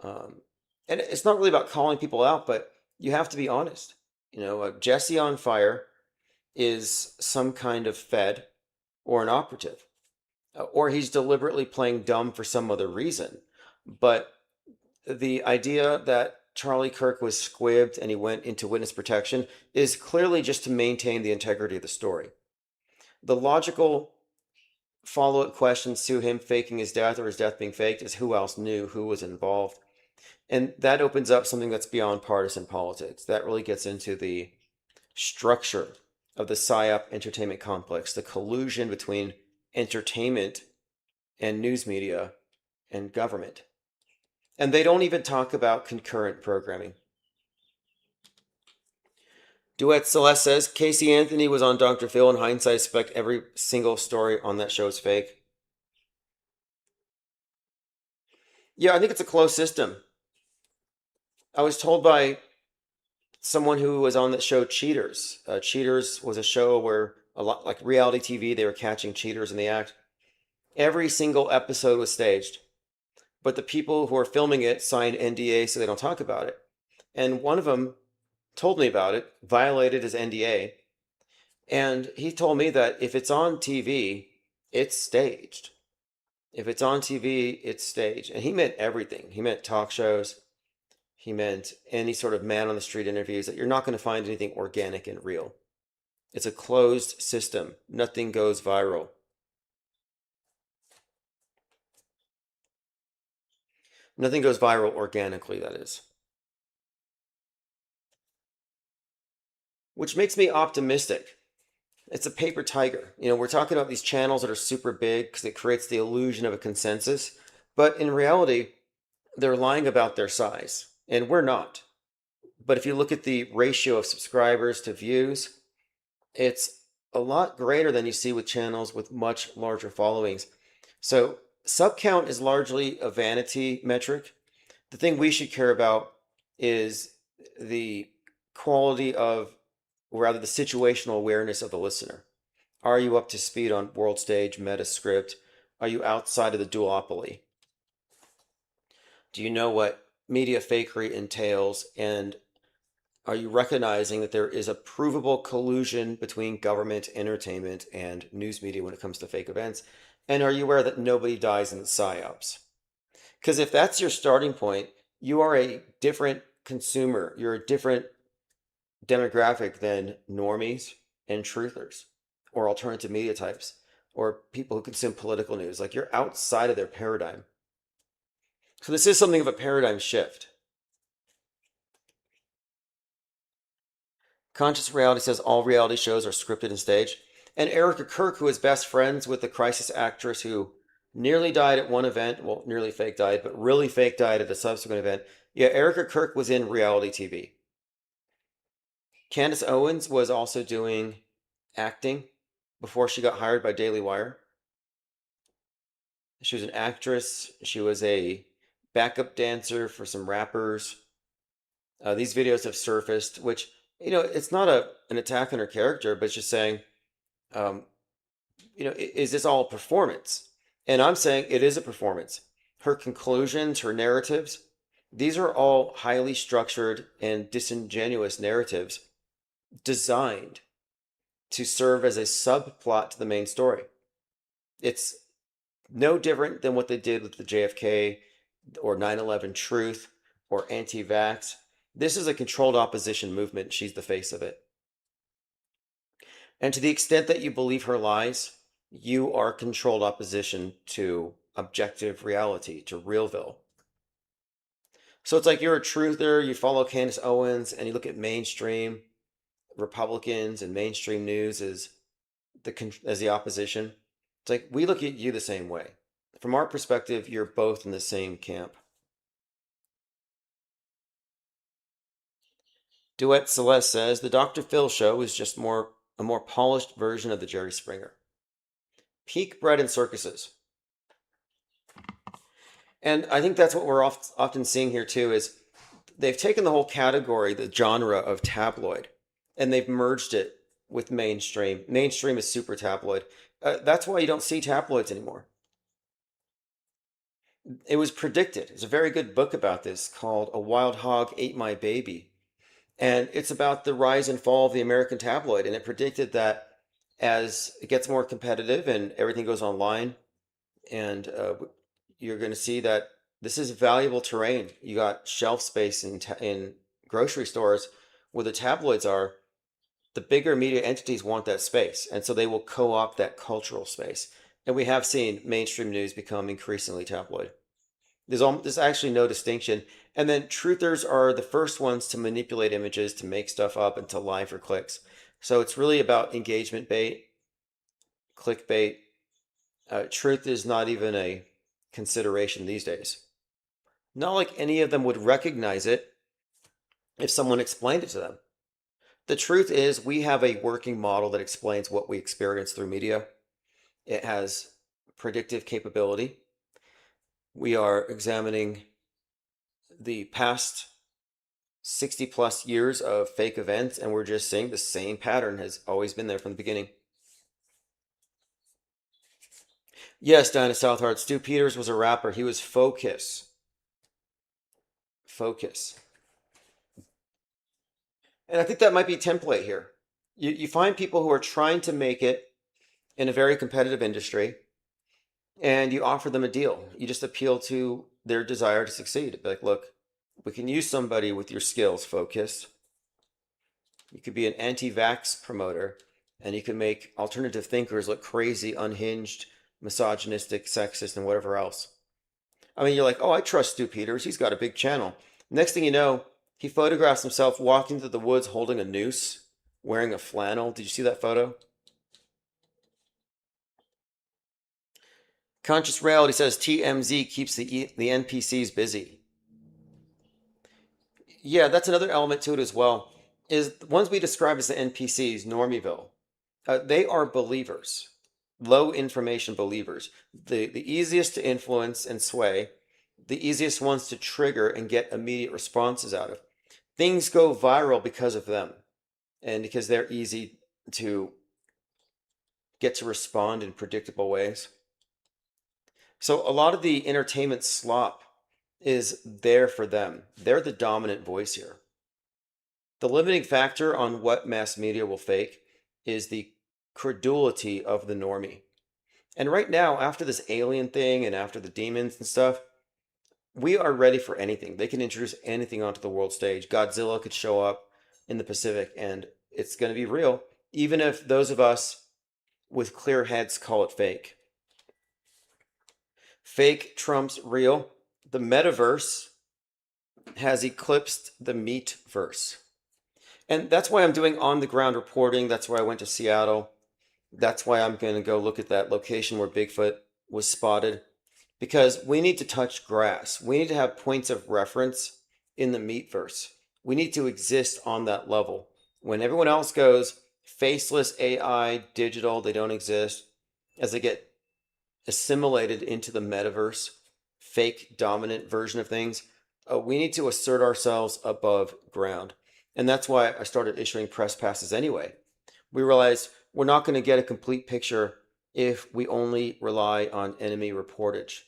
Speaker 1: And it's not really about calling people out, but you have to be honest. Jesse on Fire is some kind of Fed or an operative, or he's deliberately playing dumb for some other reason. But the idea that Charlie Kirk was squibbed and he went into witness protection is clearly just to maintain the integrity of the story. The logical follow-up questions to him faking his death or his death being faked is who else knew, who was involved. And that opens up something that's beyond partisan politics. That really gets into the structure of the PSYOP entertainment complex, the collusion between entertainment and news media and government. And they don't even talk about concurrent programming. Duet Celeste says Casey Anthony was on Dr. Phil. In hindsight, I suspect every single story on that show is fake. Yeah, I think it's a closed system. I was told by someone who was on that show Cheaters. Cheaters was a show where a lot like reality TV, they were catching cheaters in the act. Every single episode was staged, but the people who are filming it signed NDA so they don't talk about it. And one of them told me about it, violated his NDA, and he told me that if it's on TV, it's staged. If it's on TV, it's staged. And he meant everything. He meant talk shows. He meant any sort of man on the street interviews, that you're not going to find anything organic and real. It's a closed system. Nothing goes viral. Nothing goes viral organically, that is. Which makes me optimistic. It's a paper tiger. We're talking about these channels that are super big because it creates the illusion of a consensus. But in reality, they're lying about their size, and we're not. But if you look at the ratio of subscribers to views, it's a lot greater than you see with channels with much larger followings. So sub count is largely a vanity metric. The thing we should care about is the quality of, or rather the situational awareness of the listener. Are you up to speed on world stage, meta script? Are you outside of the duopoly? Do you know what media fakery entails? And are you recognizing that there is a provable collusion between government, entertainment, and news media when it comes to fake events? And are you aware that nobody dies in the PSYOPs? Because if that's your starting point, you are a different consumer. You're a different demographic than normies and truthers or alternative media types or people who consume political news. Like, you're outside of their paradigm. So this is something of a paradigm shift. Conscious Reality says all reality shows are scripted and staged. And Erica Kirk, who is best friends with the crisis actress who Nearly died at one event. Well, nearly fake died, but really fake died at a subsequent event. Yeah, Erica Kirk was in reality TV. Candace Owens was also doing acting before she got hired by Daily Wire. She was an actress. She was a backup dancer for some rappers. These videos have surfaced, which, it's not an attack on her character, but it's just saying, um, is this all a performance? And I'm saying it is a performance. Her conclusions, her narratives, these are all highly structured and disingenuous narratives designed to serve as a subplot to the main story. It's no different than what they did with the JFK or 9/11 truth or anti vax. This is a controlled opposition movement. She's the face of it. And to the extent that you believe her lies, you are controlled opposition to objective reality, to Realville. So it's like you're a truther, you follow Candace Owens, and you look at mainstream Republicans and mainstream news as the opposition. It's like we look at you the same way. From our perspective, you're both in the same camp. Duet Celeste says the Dr. Phil show is just a more polished version of the Jerry Springer. Peak bread and circuses. And I think that's what we're often seeing here too is they've taken the whole category, the genre of tabloid, and they've merged it with mainstream. Mainstream is super tabloid. That's why you don't see tabloids anymore. It was predicted. There's a very good book about this called A Wild Hog Ate My Baby. And it's about the rise and fall of the American tabloid. And it predicted that as it gets more competitive and everything goes online, and you're going to see that this is valuable terrain. You got shelf space in grocery stores where the tabloids are. The bigger media entities want that space, and so they will co-opt that cultural space. And we have seen mainstream news become increasingly tabloid. There's actually no distinction. And then truthers are the first ones to manipulate images, to make stuff up, and to lie for clicks. So it's really about engagement bait, clickbait. Truth is not even a consideration these days. Not like any of them would recognize it if someone explained it to them. The truth is, we have a working model that explains what we experience through media. It has predictive capability. We are examining the past 60 plus years of fake events, and we're just seeing the same pattern has always been there from the beginning. Yes, Dinah Southheart, Stu Peters was a rapper. He was Focus. Focus. And I think that might be a template here. You find people who are trying to make it in a very competitive industry, and you offer them a deal. You just appeal to their desire to succeed. Be like, look, we can use somebody with your skills, Focus. You could be an anti-vax promoter, and you can make alternative thinkers look crazy, unhinged, misogynistic, sexist, and whatever else. I mean, you're like, oh, I trust Stu Peters. He's got a big channel. Next thing you know, he photographs himself walking through the woods holding a noose, wearing a flannel. Did you see that photo? Conscious Reality says TMZ keeps the NPCs busy. Yeah, that's another element to it as well. Is the ones we describe as the NPCs, Normieville, they are believers, low information believers. The easiest to influence and sway, the easiest ones to trigger and get immediate responses out of. Things go viral because of them, and because they're easy to get to respond in predictable ways. So a lot of the entertainment slop is there for them. They're the dominant voice here. The limiting factor on what mass media will fake is the credulity of the normie. And right now, after this alien thing and after the demons and stuff, we are ready for anything. They can introduce anything onto the world stage. Godzilla could show up in the Pacific, and it's going to be real, even if those of us with clear heads call it fake. Fake trumps real. The metaverse has eclipsed the meatverse. And that's why I'm doing on the ground reporting. That's why I went to Seattle. That's why I'm going to go look at that location where Bigfoot was spotted because we need to touch grass. We need to have points of reference in the meatverse. We need to exist on that level. When everyone else goes faceless AI, digital, they don't exist, as they get assimilated into the metaverse, fake dominant version of things, we need to assert ourselves above ground. And that's why I started issuing press passes anyway. We realized we're not going to get a complete picture if we only rely on enemy reportage.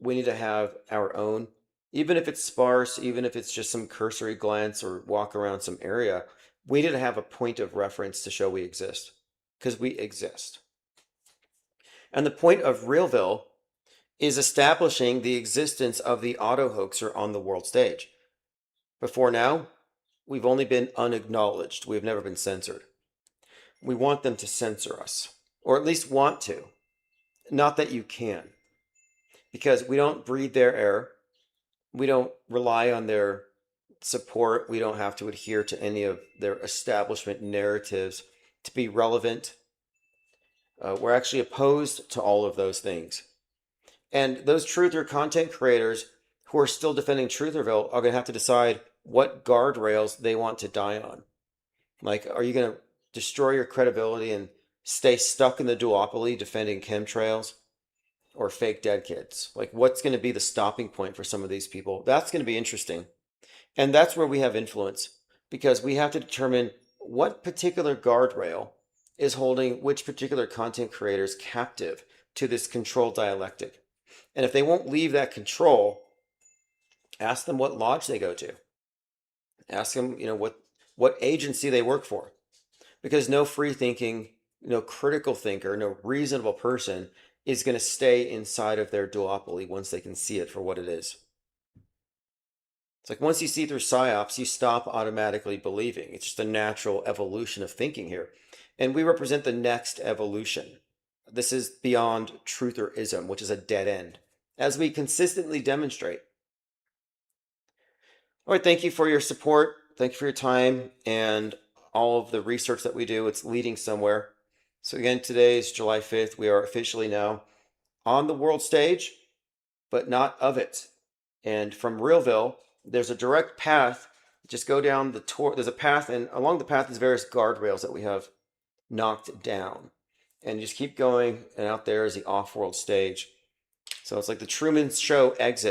Speaker 1: We need to have our own, even if it's sparse, even if it's just some cursory glance or walk around some area, we need to have a point of reference to show we exist, because we exist. And the point of Realville is establishing the existence of the auto hoaxer on the world stage. Before now, we've only been unacknowledged. We've never been censored. We want them to censor us, or at least want to. Not that you can, because we don't breathe their air. We don't rely on their support. We don't have to adhere to any of their establishment narratives to be relevant. We're actually opposed to all of those things. And those truther content creators who are still defending Trutherville are going to have to decide what guardrails they want to die on. Like, are you going to destroy your credibility and stay stuck in the duopoly defending chemtrails or fake dead kids? Like, what's going to be the stopping point for some of these people? That's going to be interesting. And that's where we have influence, because we have to determine what particular guardrail is holding which particular content creators captive to this control dialectic. And if they won't leave that control, ask them what lodge they go to. Ask them, what agency they work for. Because no free thinking, no critical thinker, no reasonable person is going to stay inside of their duopoly once they can see it for what it is. It's like once you see through psyops, you stop automatically believing. It's just a natural evolution of thinking here. And we represent the next evolution. This is beyond trutherism, which is a dead end, as we consistently demonstrate. All right, thank you for your support. Thank you for your time and all of the research that we do. It's leading somewhere. So again, today is July 5th. We are officially now on the world stage, but not of it. And from Realville, there's a direct path. Just go down the tour. There's a path, and along the path, there's various guardrails that we have knocked down. And you just keep going, and out there is the off-world stage. So it's like the Truman Show exit.